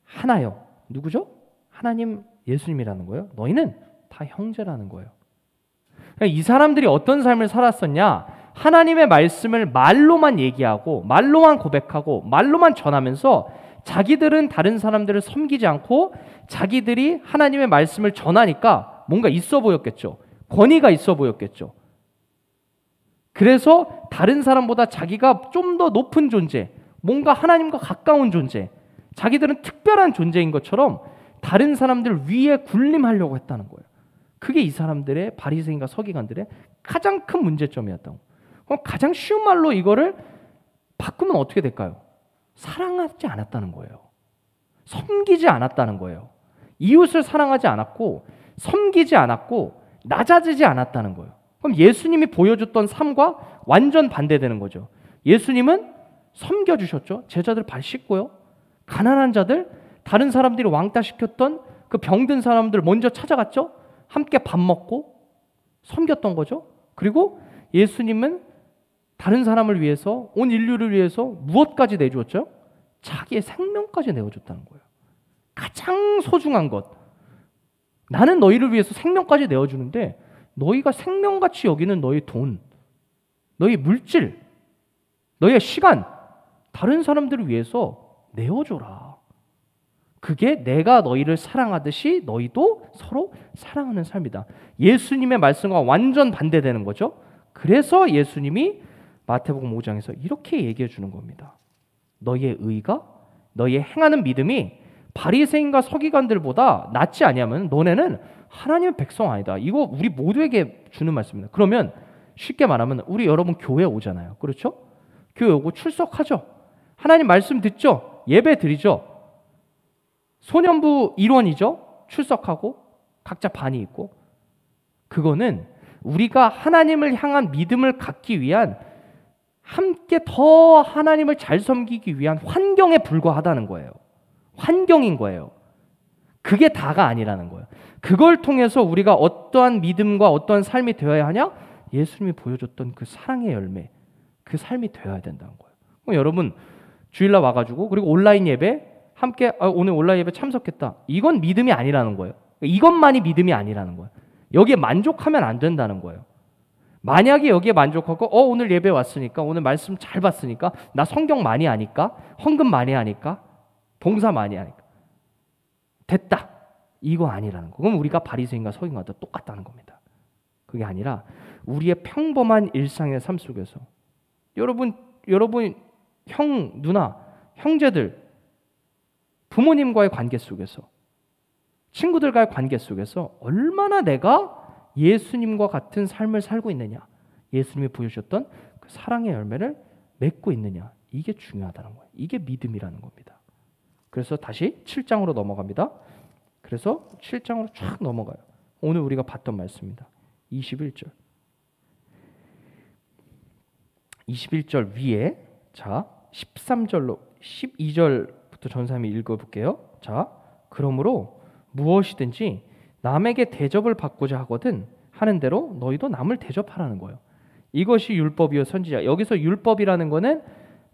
하나요. 누구죠? 하나님 예수님이라는 거예요. 너희는 다 형제라는 거예요. 그러니까 이 사람들이 어떤 삶을 살았었냐? 하나님의 말씀을 말로만 얘기하고 말로만 고백하고 말로만 전하면서 자기들은 다른 사람들을 섬기지 않고 자기들이 하나님의 말씀을 전하니까 뭔가 있어 보였겠죠. 권위가 있어 보였겠죠. 그래서 다른 사람보다 자기가 좀 더 높은 존재, 뭔가 하나님과 가까운 존재, 자기들은 특별한 존재인 것처럼 다른 사람들 위에 군림하려고 했다는 거예요. 그게 이 사람들의 바리새인과 서기관들의 가장 큰 문제점이었던 거예요. 그럼 가장 쉬운 말로 이거를 바꾸면 어떻게 될까요? 사랑하지 않았다는 거예요. 섬기지 않았다는 거예요. 이웃을 사랑하지 않았고 섬기지 않았고 낮아지지 않았다는 거예요. 그럼 예수님이 보여줬던 삶과 완전 반대되는 거죠. 예수님은 섬겨주셨죠. 제자들 발 씻고요. 가난한 자들, 다른 사람들이 왕따시켰던 그 병든 사람들 먼저 찾아갔죠. 함께 밥 먹고 섬겼던 거죠. 그리고 예수님은 다른 사람을 위해서, 온 인류를 위해서 무엇까지 내주었죠? 자기의 생명까지 내어줬다는 거예요. 가장 소중한 것. 나는 너희를 위해서 생명까지 내어주는데 너희가 생명같이 여기는 너희 돈, 너희 물질, 너희의 시간, 다른 사람들을 위해서 내어줘라. 그게 내가 너희를 사랑하듯이 너희도 서로 사랑하는 삶이다. 예수님의 말씀과 완전 반대되는 거죠. 그래서 예수님이 마태복음 5장에서 이렇게 얘기해 주는 겁니다. 너희의 의가, 너희의 행하는 믿음이 바리새인과 서기관들보다 낫지 아니하면 너네는 하나님의 백성 아니다. 이거 우리 모두에게 주는 말씀입니다. 그러면 쉽게 말하면 우리 여러분 교회 오잖아요. 그렇죠? 교회 오고 출석하죠. 하나님 말씀 듣죠. 예배 드리죠. 소년부 일원이죠. 출석하고 각자 반이 있고. 그거는 우리가 하나님을 향한 믿음을 갖기 위한, 함께 더 하나님을 잘 섬기기 위한 환경에 불과하다는 거예요. 환경인 거예요. 그게 다가 아니라는 거예요. 그걸 통해서 우리가 어떠한 믿음과 어떠한 삶이 되어야 하냐? 예수님이 보여줬던 그 사랑의 열매, 그 삶이 되어야 된다는 거예요. 그럼 여러분 주일날 와가지고 그리고 온라인 예배 함께 오늘 온라인 예배 참석했다. 이건 믿음이 아니라는 거예요. 이것만이 믿음이 아니라는 거예요. 여기에 만족하면 안 된다는 거예요. 만약에 여기에 만족하고 오늘 예배 왔으니까 오늘 말씀 잘 봤으니까 나 성경 많이 아니까 헌금 많이 하니까 봉사 많이 하니까 됐다. 이거 아니라는 거. 그럼 우리가 바리새인과 서기관과 똑같다는 겁니다. 그게 아니라 우리의 평범한 일상의 삶 속에서 여러분 형, 누나, 형제들, 부모님과의 관계 속에서 친구들과의 관계 속에서 얼마나 내가 예수님과 같은 삶을 살고 있느냐, 예수님이 보여주셨던 그 사랑의 열매를 맺고 있느냐, 이게 중요하다는 거예요. 이게 믿음이라는 겁니다. 그래서 다시 7장으로 넘어갑니다. 그래서 7장으로 쫙 넘어가요. 오늘 우리가 봤던 말씀입니다. 21절. 21절 위에 자 13절로 12절부터 전사님이 읽어볼게요. 자, 그러므로 무엇이든지 남에게 대접을 받고자 하거든 하는 대로 너희도 남을 대접하라는 거예요. 이것이 율법이요 선지자. 여기서 율법이라는 거는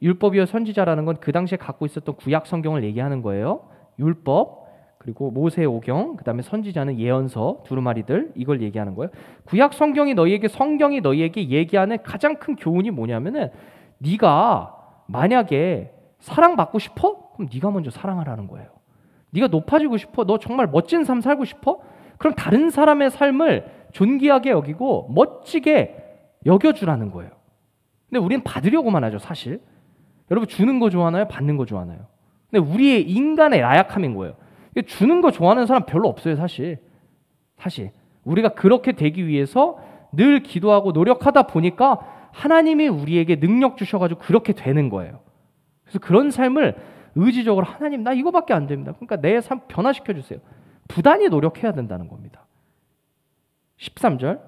율법이요 선지자라는 건 그 당시에 갖고 있었던 구약 성경을 얘기하는 거예요. 율법 그리고 모세 오경 그다음에 선지자는 예언서 두루마리들 이걸 얘기하는 거예요. 구약 성경이 성경이 너희에게 얘기하는 가장 큰 교훈이 뭐냐면은 네가 만약에 사랑받고 싶어? 그럼 네가 먼저 사랑하라는 거예요. 네가 높아지고 싶어? 너 정말 멋진 삶 살고 싶어? 그럼 다른 사람의 삶을 존귀하게 여기고 멋지게 여겨주라는 거예요. 근데 우리는 받으려고만 하죠, 사실. 여러분 주는 거 좋아하나요? 받는 거 좋아하나요? 근데 우리의 인간의 나약함인 거예요. 주는 거 좋아하는 사람 별로 없어요, 사실. 우리가 그렇게 되기 위해서 늘 기도하고 노력하다 보니까 하나님이 우리에게 능력 주셔가지고 그렇게 되는 거예요. 그래서 그런 삶을 의지적으로 하나님 나 이거밖에 안 됩니다. 그러니까 내 삶 변화시켜 주세요. 부단히 노력해야 된다는 겁니다. 13절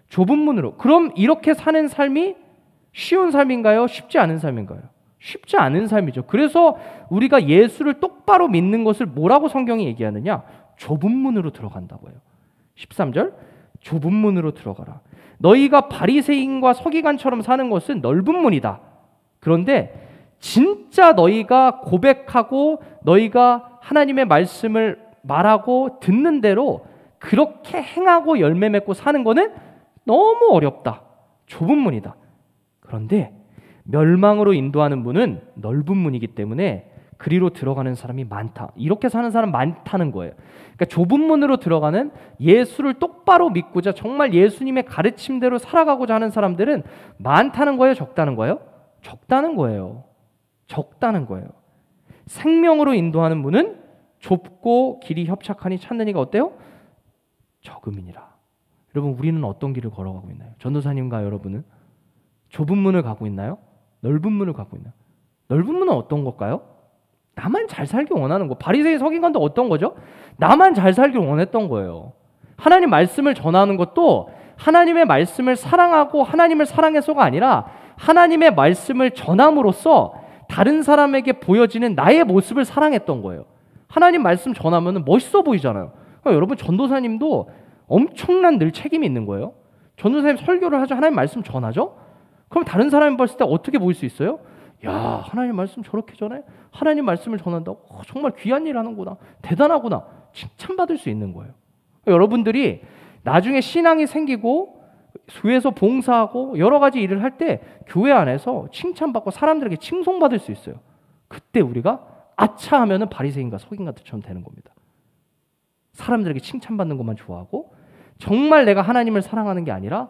좁은 문으로. 그럼 이렇게 사는 삶이 쉬운 삶인가요? 쉽지 않은 삶인가요? 쉽지 않은 삶이죠. 그래서 우리가 예수를 똑바로 믿는 것을 뭐라고 성경이 얘기하느냐? 좁은 문으로 들어간다고요. 13절 좁은 문으로 들어가라. 너희가 바리새인과 서기관처럼 사는 것은 넓은 문이다. 그런데 진짜 너희가 고백하고 너희가 하나님의 말씀을 말하고 듣는 대로 그렇게 행하고 열매 맺고 사는 거는 너무 어렵다. 좁은 문이다. 그런데 멸망으로 인도하는 문은 넓은 문이기 때문에 그리로 들어가는 사람이 많다. 이렇게 사는 사람 많다는 거예요. 그러니까 좁은 문으로 들어가는 예수를 똑바로 믿고자 정말 예수님의 가르침대로 살아가고자 하는 사람들은 많다는 거예요? 적다는 거예요? 적다는 거예요. 적다는 거예요. 생명으로 인도하는 문은 좁고 길이 협착하니 찾는 이가 어때요? 적음이니라. 여러분 우리는 어떤 길을 걸어가고 있나요? 전도사님과 여러분은 좁은 문을 가고 있나요? 넓은 문을 가고 있나요? 넓은 문은 어떤 걸까요? 나만 잘 살길 원하는 거. 바리새인 서기관도 어떤 거죠? 나만 잘 살길 원했던 거예요. 하나님 말씀을 전하는 것도 하나님의 말씀을 사랑하고 하나님을 사랑해서가 아니라 하나님의 말씀을 전함으로써 다른 사람에게 보여지는 나의 모습을 사랑했던 거예요. 하나님 말씀 전하면 멋있어 보이잖아요. 그러니까 여러분 전도사님도 엄청난 늘 책임이 있는 거예요. 전도사님 설교를 하죠. 하나님 말씀 전하죠. 그럼 다른 사람이 봤을 때 어떻게 보일 수 있어요? 야, 하나님 말씀 저렇게 전해? 하나님 말씀을 전한다고? 정말 귀한 일 하는구나. 대단하구나. 칭찬받을 수 있는 거예요. 그러니까 여러분들이 나중에 신앙이 생기고 교회에서 봉사하고 여러 가지 일을 할 때 교회 안에서 칭찬받고 사람들에게 칭송받을 수 있어요. 그때 우리가 아차 하면은 바리새인과 서기관들처럼 되는 겁니다. 사람들에게 칭찬받는 것만 좋아하고 정말 내가 하나님을 사랑하는 게 아니라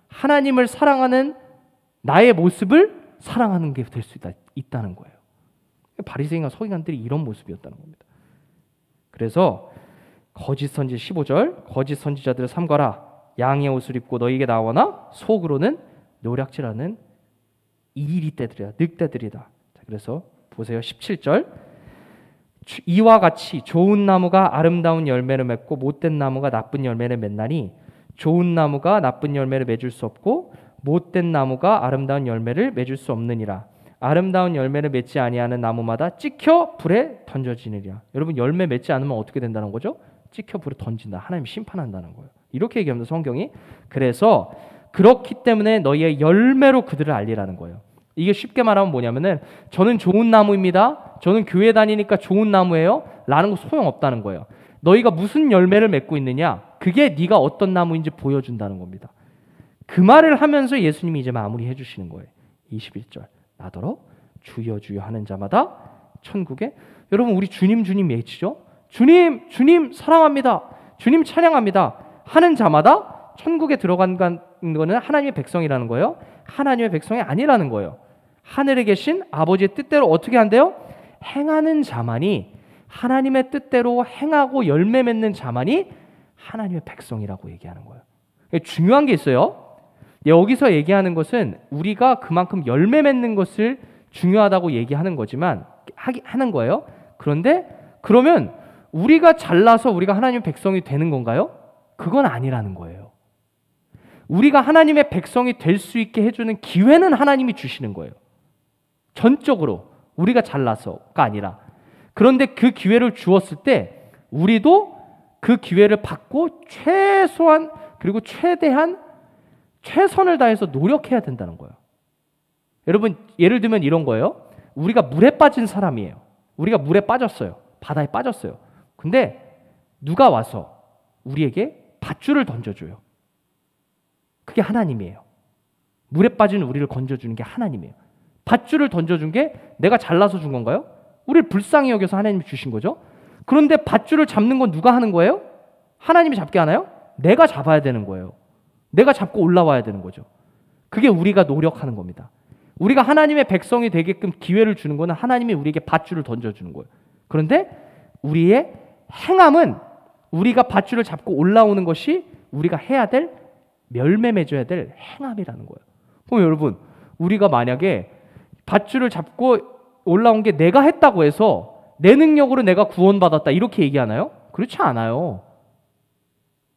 하나님을 사랑하는 나의 모습을 사랑하는 게 될 수 있다는 거예요. 바리새인과 서기관들이 이런 모습이었다는 겁니다. 그래서 거짓 선지 15절 거짓 선지자들을 삼가라. 양의 옷을 입고 너희에게 나오나 속으로는 노략질하는 이리떼들이다. 늑대들이다. 그래서 보세요. 17절 이와 같이 좋은 나무가 아름다운 열매를 맺고 못된 나무가 나쁜 열매를 맺나니 좋은 나무가 나쁜 열매를 맺을 수 없고 못된 나무가 아름다운 열매를 맺을 수 없느니라. 아름다운 열매를 맺지 아니하는 나무마다 찍혀 불에 던져지느니라. 여러분 열매 맺지 않으면 어떻게 된다는 거죠? 찍혀 불에 던진다. 하나님이 심판한다는 거예요. 이렇게 얘기합니다. 성경이. 그래서 그렇기 때문에 너희의 열매로 그들을 알리라는 거예요. 이게 쉽게 말하면 뭐냐면은 저는 좋은 나무입니다. 저는 교회 다니니까 좋은 나무예요. 라는 거 소용없다는 거예요. 너희가 무슨 열매를 맺고 있느냐? 그게 네가 어떤 나무인지 보여준다는 겁니다. 그 말을 하면서 예수님이 이제 마무리해 주시는 거예요. 21절 나더러 주여 주여 하는 자마다 천국에. 여러분 우리 주님 주님 외치죠. 주님 주님 사랑합니다. 주님 찬양합니다 하는 자마다 천국에 들어간 거는 하나님의 백성이라는 거예요. 하나님의 백성이 아니라는 거예요. 하늘에 계신 아버지의 뜻대로 어떻게 한대요? 행하는 자만이, 하나님의 뜻대로 행하고 열매 맺는 자만이 하나님의 백성이라고 얘기하는 거예요. 중요한 게 있어요. 여기서 얘기하는 것은 우리가 그만큼 열매 맺는 것을 중요하다고 얘기하는 거지만 하는 거예요. 그런데 그러면 우리가 잘나서 우리가 하나님의 백성이 되는 건가요? 그건 아니라는 거예요. 우리가 하나님의 백성이 될 수 있게 해주는 기회는 하나님이 주시는 거예요. 전적으로 우리가 잘나서가 아니라. 그런데 그 기회를 주었을 때 우리도 그 기회를 받고 최소한 그리고 최대한 최선을 다해서 노력해야 된다는 거예요. 여러분 예를 들면 이런 거예요. 우리가 물에 빠진 사람이에요. 우리가 물에 빠졌어요. 바다에 빠졌어요. 근데 누가 와서 우리에게 밧줄을 던져줘요. 그게 하나님이에요. 물에 빠진 우리를 건져주는 게 하나님이에요. 밧줄을 던져준 게 내가 잘나서 준 건가요? 우리를 불쌍히 여겨서 하나님이 주신 거죠. 그런데 밧줄을 잡는 건 누가 하는 거예요? 하나님이 잡게 하나요? 내가 잡아야 되는 거예요. 내가 잡고 올라와야 되는 거죠. 그게 우리가 노력하는 겁니다. 우리가 하나님의 백성이 되게끔 기회를 주는 거는 하나님이 우리에게 밧줄을 던져주는 거예요. 그런데 우리의 행함은 우리가 밧줄을 잡고 올라오는 것이 우리가 해야 될 열매 맺어야 될 행함이라는 거예요. 그럼 여러분 우리가 만약에 밧줄을 잡고 올라온 게 내가 했다고 해서 내 능력으로 내가 구원받았다 이렇게 얘기하나요? 그렇지 않아요.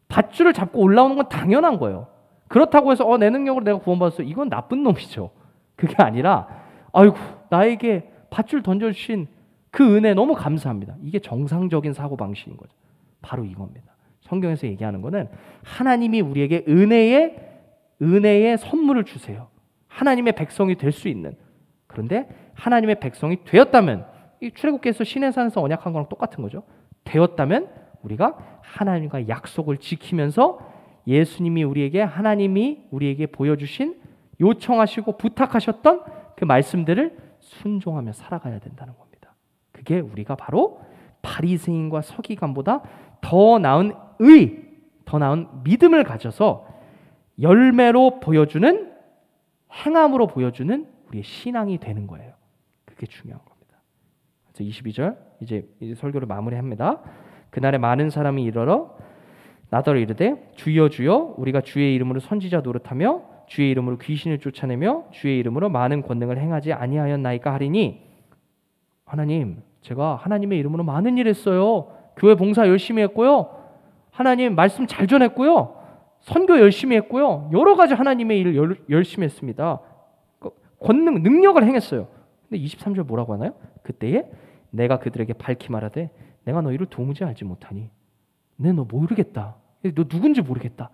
밧줄을 잡고 올라오는 건 당연한 거예요. 그렇다고 해서 내 능력으로 내가 구원받았어, 이건 나쁜 놈이죠. 그게 아니라 아이고 나에게 밧줄 던져주신 그 은혜 너무 감사합니다. 이게 정상적인 사고방식인 거죠. 바로 이겁니다. 성경에서 얘기하는 거는 하나님이 우리에게 은혜의 선물을 주세요. 하나님의 백성이 될 수 있는. 그런데 하나님의 백성이 되었다면 이 출애굽기에서 시내 산에서 언약한 거랑 똑같은 거죠. 되었다면 우리가 하나님과 약속을 지키면서 예수님이 하나님이 우리에게 보여주신 요청하시고 부탁하셨던 그 말씀들을 순종하며 살아가야 된다는 겁니다. 그게 우리가 바로 바리새인과 서기관보다 더 나은 더 나은 믿음을 가져서 열매로 보여주는, 행함으로 보여주는 우리의 신앙이 되는 거예요. 그게 중요한 겁니다. 그래서 22절 이제 설교를 마무리합니다. 그날에 많은 사람이 이르러 나더러 이르되 주여 주여 우리가 주의 이름으로 선지자 노릇하며 주의 이름으로 귀신을 쫓아내며 주의 이름으로 많은 권능을 행하지 아니하였나이까 하리니, 하나님 제가 하나님의 이름으로 많은 일 했어요. 교회 봉사 열심히 했고요. 하나님 말씀 잘 전했고요. 선교 열심히 했고요. 여러 가지 하나님의 일을 열심히 했습니다. 권능, 능력을 행했어요. 근데 23절 뭐라고 하나요? 그때에 내가 그들에게 밝히 말하되 내가 너희를 도무지 알지 못하니 내 너 모르겠다. 너 누군지 모르겠다.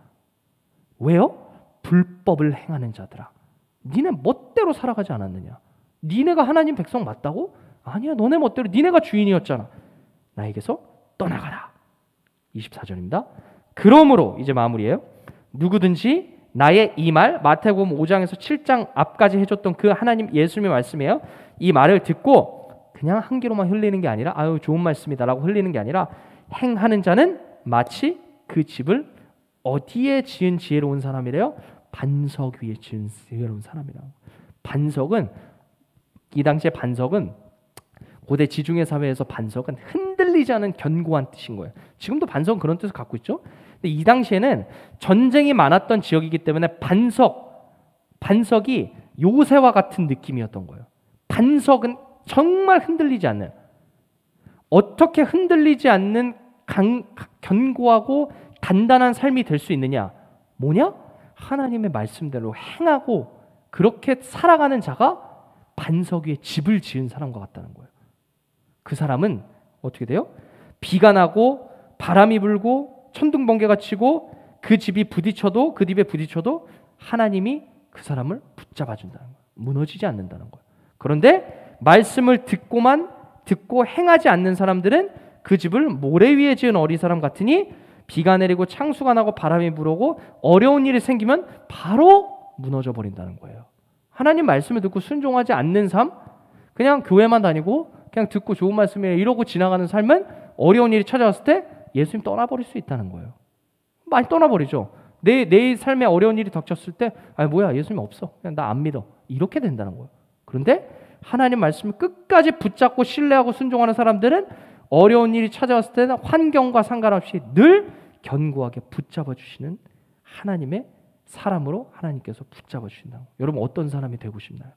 왜요? 불법을 행하는 자들아, 니네 멋대로 살아가지 않았느냐? 니네가 하나님 백성 맞다고? 아니야, 너네 멋대로. 니네가 주인이었잖아. 나에게서 떠나가라. 24절입니다. 그러므로 이제 마무리예요. 누구든지 나의 이 말, 마태복음 5장에서 7장 앞까지 해줬던 그 하나님 예수님의 말씀이에요. 이 말을 듣고 그냥 한 귀로만 흘리는 게 아니라 아유 좋은 말씀이다라고 흘리는 게 아니라 행하는 자는 마치 그 집을 어디에 지은 지혜로운 사람이래요? 반석 위에 지은 지혜로운 사람이라고. 반석은, 이 당시에 반석은 고대 지중해 사회에서 반석은 흔들리지 않은 견고한 뜻인 거예요. 지금도 반석은 그런 뜻을 갖고 있죠. 근데 이 당시에는 전쟁이 많았던 지역이기 때문에 반석이 요새와 같은 느낌이었던 거예요. 반석은 정말 흔들리지 않는, 어떻게 흔들리지 않는 견고하고 단단한 삶이 될 수 있느냐? 뭐냐? 하나님의 말씀대로 행하고 그렇게 살아가는 자가 반석 위에 집을 지은 사람과 같다는 거예요. 그 사람은 어떻게 돼요? 비가 나고 바람이 불고 천둥번개가 치고 그 집에 부딪혀도 하나님이 그 사람을 붙잡아 준다는 거예요. 무너지지 않는다는 거예요. 그런데 말씀을 듣고 행하지 않는 사람들은 그 집을 모래 위에 지은 어린 사람 같으니 비가 내리고 창수가 나고 바람이 불어오고 어려운 일이 생기면 바로 무너져 버린다는 거예요. 하나님 말씀을 듣고 순종하지 않는 삶, 그냥 교회만 다니고 그냥 듣고 좋은 말씀이래 이러고 지나가는 삶은 어려운 일이 찾아왔을 때 예수님 떠나버릴 수 있다는 거예요. 많이 떠나버리죠. 내 삶에 어려운 일이 닥쳤을 때 뭐야 예수님 없어. 그냥 나 안 믿어. 이렇게 된다는 거예요. 그런데 하나님 말씀을 끝까지 붙잡고 신뢰하고 순종하는 사람들은 어려운 일이 찾아왔을 때는 환경과 상관없이 늘 견고하게 붙잡아 주시는 하나님의 사람으로 하나님께서 붙잡아 주신다. 여러분 어떤 사람이 되고 싶나요?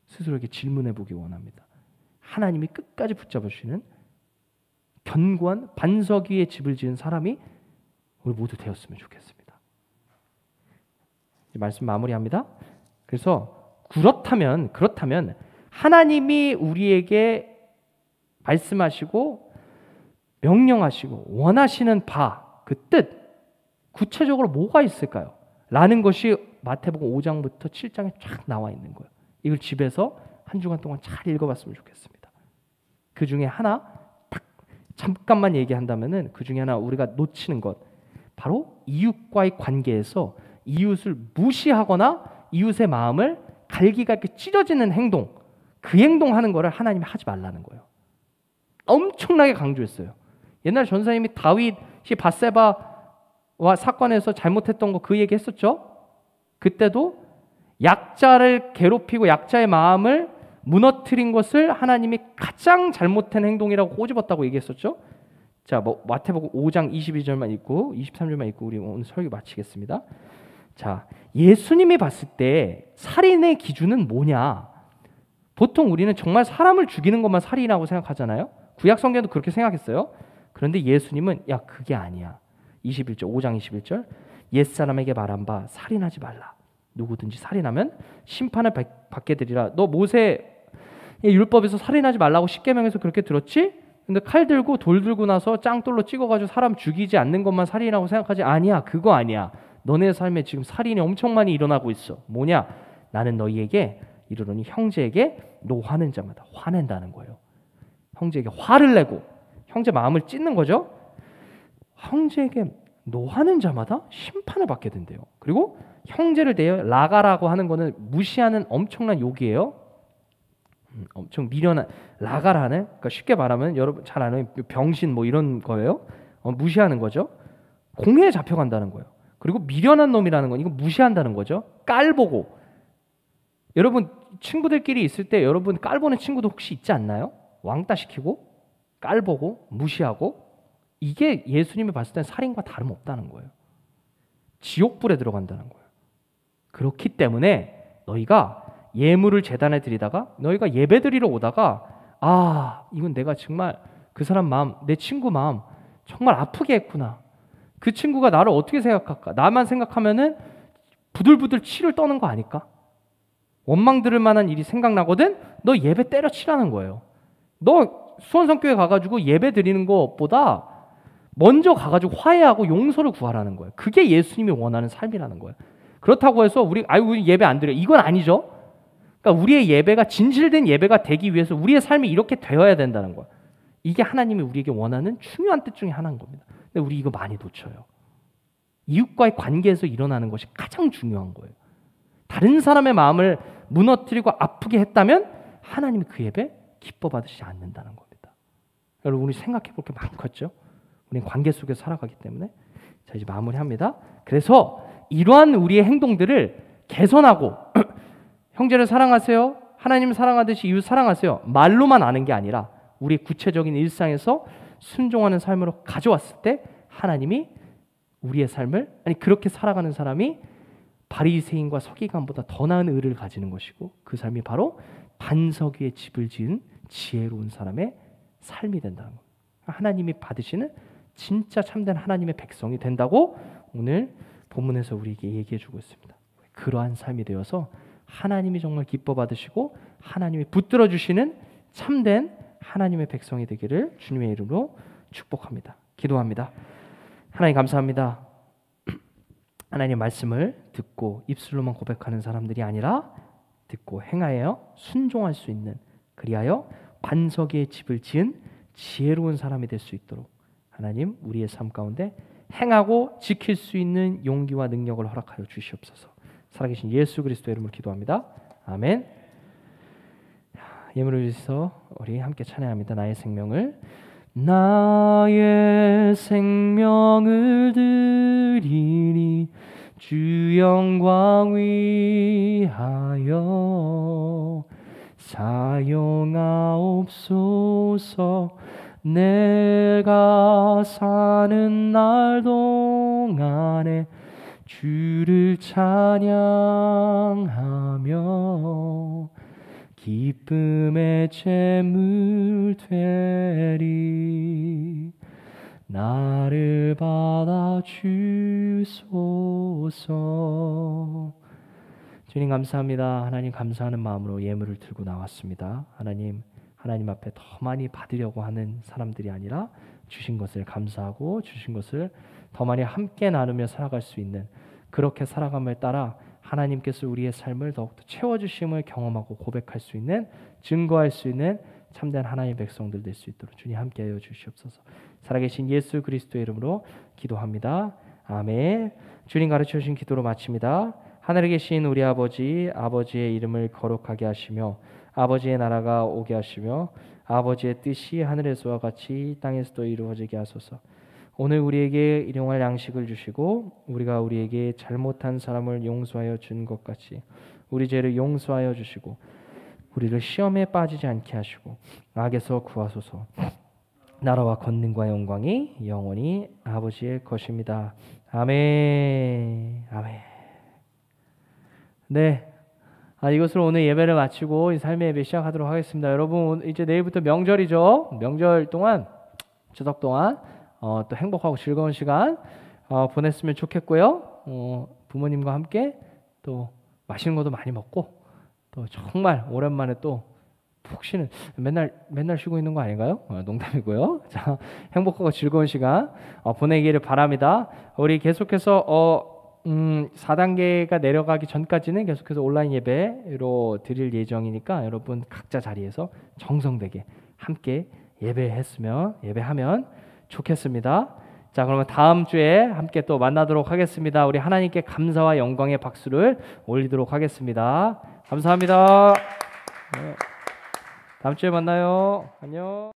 스스로에게 질문해 보기 원합니다. 하나님이 끝까지 붙잡아 주시는 견고한 반석 위에 집을 지은 사람이 우리 모두 되었으면 좋겠습니다. 이 말씀 마무리합니다. 그래서 그렇다면 하나님이 우리에게 말씀하시고 명령하시고 원하시는 바, 그 뜻, 구체적으로 뭐가 있을까요? 라는 것이 마태복음 5장부터 7장에 쫙 나와 있는 거예요. 이걸 집에서 한 주간 동안 잘 읽어봤으면 좋겠습니다. 그 중에 하나 딱 잠깐만 얘기한다면은 그 중에 하나 우리가 놓치는 것, 바로 이웃과의 관계에서 이웃을 무시하거나 이웃의 마음을 갈기가 이렇게 찢어지는 행동, 그 행동하는 거를 하나님이 하지 말라는 거예요. 엄청나게 강조했어요. 옛날 전사님이 다윗이 밧세바와 사건에서 잘못했던 거 그 얘기 했었죠. 그때도 약자를 괴롭히고 약자의 마음을 무너뜨린 것을 하나님이 가장 잘못된 행동이라고 꼬집었다고 얘기했었죠. 자, 마태복음 5장 22절만 읽고 23절만 읽고 우리 오늘 설교 마치겠습니다. 자, 예수님이 봤을 때 살인의 기준은 뭐냐? 보통 우리는 정말 사람을 죽이는 것만 살인이라고 생각하잖아요. 구약 성경도 그렇게 생각했어요. 그런데 예수님은 그게 아니야. 21절, 5장 21절, 옛사람에게 말한 바 살인하지 말라. 누구든지 살인하면 심판을 받게 되리라. 너 모세 율법에서 살인하지 말라고 십계명에서 그렇게 들었지? 근데 칼 들고 돌 들고 나서 짱돌로 찍어가지고 사람 죽이지 않는 것만 살인이라고 생각하지? 아니야, 그거 아니야. 너네 삶에 지금 살인이 엄청 많이 일어나고 있어. 뭐냐? 나는 너희에게 이르노니 형제에게 노하는 자마다 화낸다는 거예요. 형제에게 화를 내고 형제 마음을 찢는 거죠. 형제에게 노하는 자마다 심판을 받게 된대요. 그리고 형제를 대하여 라가라고 하는 거는 무시하는 엄청난 욕이에요. 엄청 미련한 라가라는, 그러니까 쉽게 말하면 여러분 잘 아는 병신 뭐 이런 거예요. 무시하는 거죠. 공회에 잡혀간다는 거예요. 그리고 미련한 놈이라는 건 이거 무시한다는 거죠. 깔보고. 여러분 친구들끼리 있을 때 여러분 깔보는 친구도 혹시 있지 않나요? 왕따 시키고 깔보고 무시하고. 이게 예수님이 봤을 땐 살인과 다름없다는 거예요. 지옥불에 들어간다는 거예요. 그렇기 때문에 너희가 예물을 제단에 드리다가 너희가 예배 드리러 오다가 이건 내가 정말 그 사람 마음, 내 친구 마음 정말 아프게 했구나. 그 친구가 나를 어떻게 생각할까? 나만 생각하면은 부들부들 치를 떠는 거 아닐까? 원망 들을 만한 일이 생각나거든? 너 예배 때려치라는 거예요. 너 수원성교회 가가지고 예배 드리는 것보다 먼저 가가지고 화해하고 용서를 구하라는 거예요. 그게 예수님이 원하는 삶이라는 거예요. 그렇다고 해서 우리 예배 안 드려. 이건 아니죠. 그러니까 우리의 예배가 진실된 예배가 되기 위해서 우리의 삶이 이렇게 되어야 된다는 거예요. 이게 하나님이 우리에게 원하는 중요한 뜻 중에 하나인 겁니다. 근데 우리 이거 많이 놓쳐요. 이웃과의 관계에서 일어나는 것이 가장 중요한 거예요. 다른 사람의 마음을 무너뜨리고 아프게 했다면 하나님이 그 예배 기뻐 받으시지 않는다는 겁니다. 여러분 우리 생각해 볼 게 많겠죠? 우리는 관계 속에서 살아가기 때문에. 자, 이제 마무리합니다. 그래서 이러한 우리의 행동들을 개선하고 형제를 사랑하세요. 하나님을 사랑하듯이 이웃 사랑하세요. 말로만 아는 게 아니라 우리 구체적인 일상에서 순종하는 삶으로 가져왔을 때 하나님이 우리의 삶을 그렇게 살아가는 사람이 바리새인과 서기관보다 더 나은 의를 가지는 것이고 그 삶이 바로 반석 위에 집을 지은 지혜로운 사람의 삶이 된다는 겁니다. 하나님이 받으시는 진짜 참된 하나님의 백성이 된다고 오늘 본문에서 우리에게 얘기해 주고 있습니다. 그러한 삶이 되어서 하나님이 정말 기뻐 받으시고 하나님이 붙들어 주시는 참된 하나님의 백성이 되기를 주님의 이름으로 축복합니다. 기도합니다. 하나님 감사합니다. 하나님의 말씀을 듣고 입술로만 고백하는 사람들이 아니라 듣고 행하여 순종할 수 있는, 그리하여 반석 위에 집을 지은 지혜로운 사람이 될 수 있도록 하나님 우리의 삶 가운데 행하고 지킬 수 있는 용기와 능력을 허락하여 주시옵소서. 살아계신 예수 그리스도의 이름으로 기도합니다. 아멘. 예물을 위해서 우리 함께 찬양합니다. 나의 생명을 드리니 주 영광 위하여 사용하옵소서. 내가 사는 날 동안에 주를 찬양하며 기쁨의 제물 되리. 나를 받아 주소서. 주님 감사합니다. 하나님 감사하는 마음으로 예물을 들고 나왔습니다. 하나님 앞에 더 많이 받으려고 하는 사람들이 아니라 주신 것을 감사하고 주신 것을 더 많이 함께 나누며 살아갈 수 있는, 그렇게 살아감을 따라 하나님께서 우리의 삶을 더욱더 채워주심을 경험하고 고백할 수 있는, 증거할 수 있는 참된 하나님의 백성들 될 수 있도록 주님 함께하여 주시옵소서. 살아계신 예수 그리스도의 이름으로 기도합니다. 아멘. 주님 가르쳐 주신 기도로 마칩니다. 하늘에 계신 우리 아버지, 아버지의 이름을 거룩하게 하시며 아버지의 나라가 오게 하시며 아버지의 뜻이 하늘에서와 같이 땅에서도 이루어지게 하소서. 오늘 우리에게 일용할 양식을 주시고 우리가 우리에게 잘못한 사람을 용서하여 준 것 같이 우리 죄를 용서하여 주시고 우리를 시험에 빠지지 않게 하시고 악에서 구하소서. 나라와 권능과 영광이 영원히 아버지의 것입니다. 아멘. 아멘. 네. 이것으로 오늘 예배를 마치고 이 삶의 예배 시작하도록 하겠습니다. 여러분 이제 내일부터 명절이죠. 명절 동안, 추석 동안 또 행복하고 즐거운 시간 보냈으면 좋겠고요. 부모님과 함께 또 맛있는 것도 많이 먹고 또 정말 오랜만에 또 푹 쉬는, 맨날 쉬고 있는 거 아닌가요? 농담이고요. 자, 행복하고 즐거운 시간 보내기를 바랍니다. 우리 계속해서 4단계가 내려가기 전까지는 계속해서 온라인 예배로 드릴 예정이니까 여러분 각자 자리에서 정성되게 함께 예배하면 좋겠습니다. 자, 그러면 다음 주에 함께 또 만나도록 하겠습니다. 우리 하나님께 감사와 영광의 박수를 올리도록 하겠습니다. 감사합니다. 네. 다음 주에 만나요. 안녕.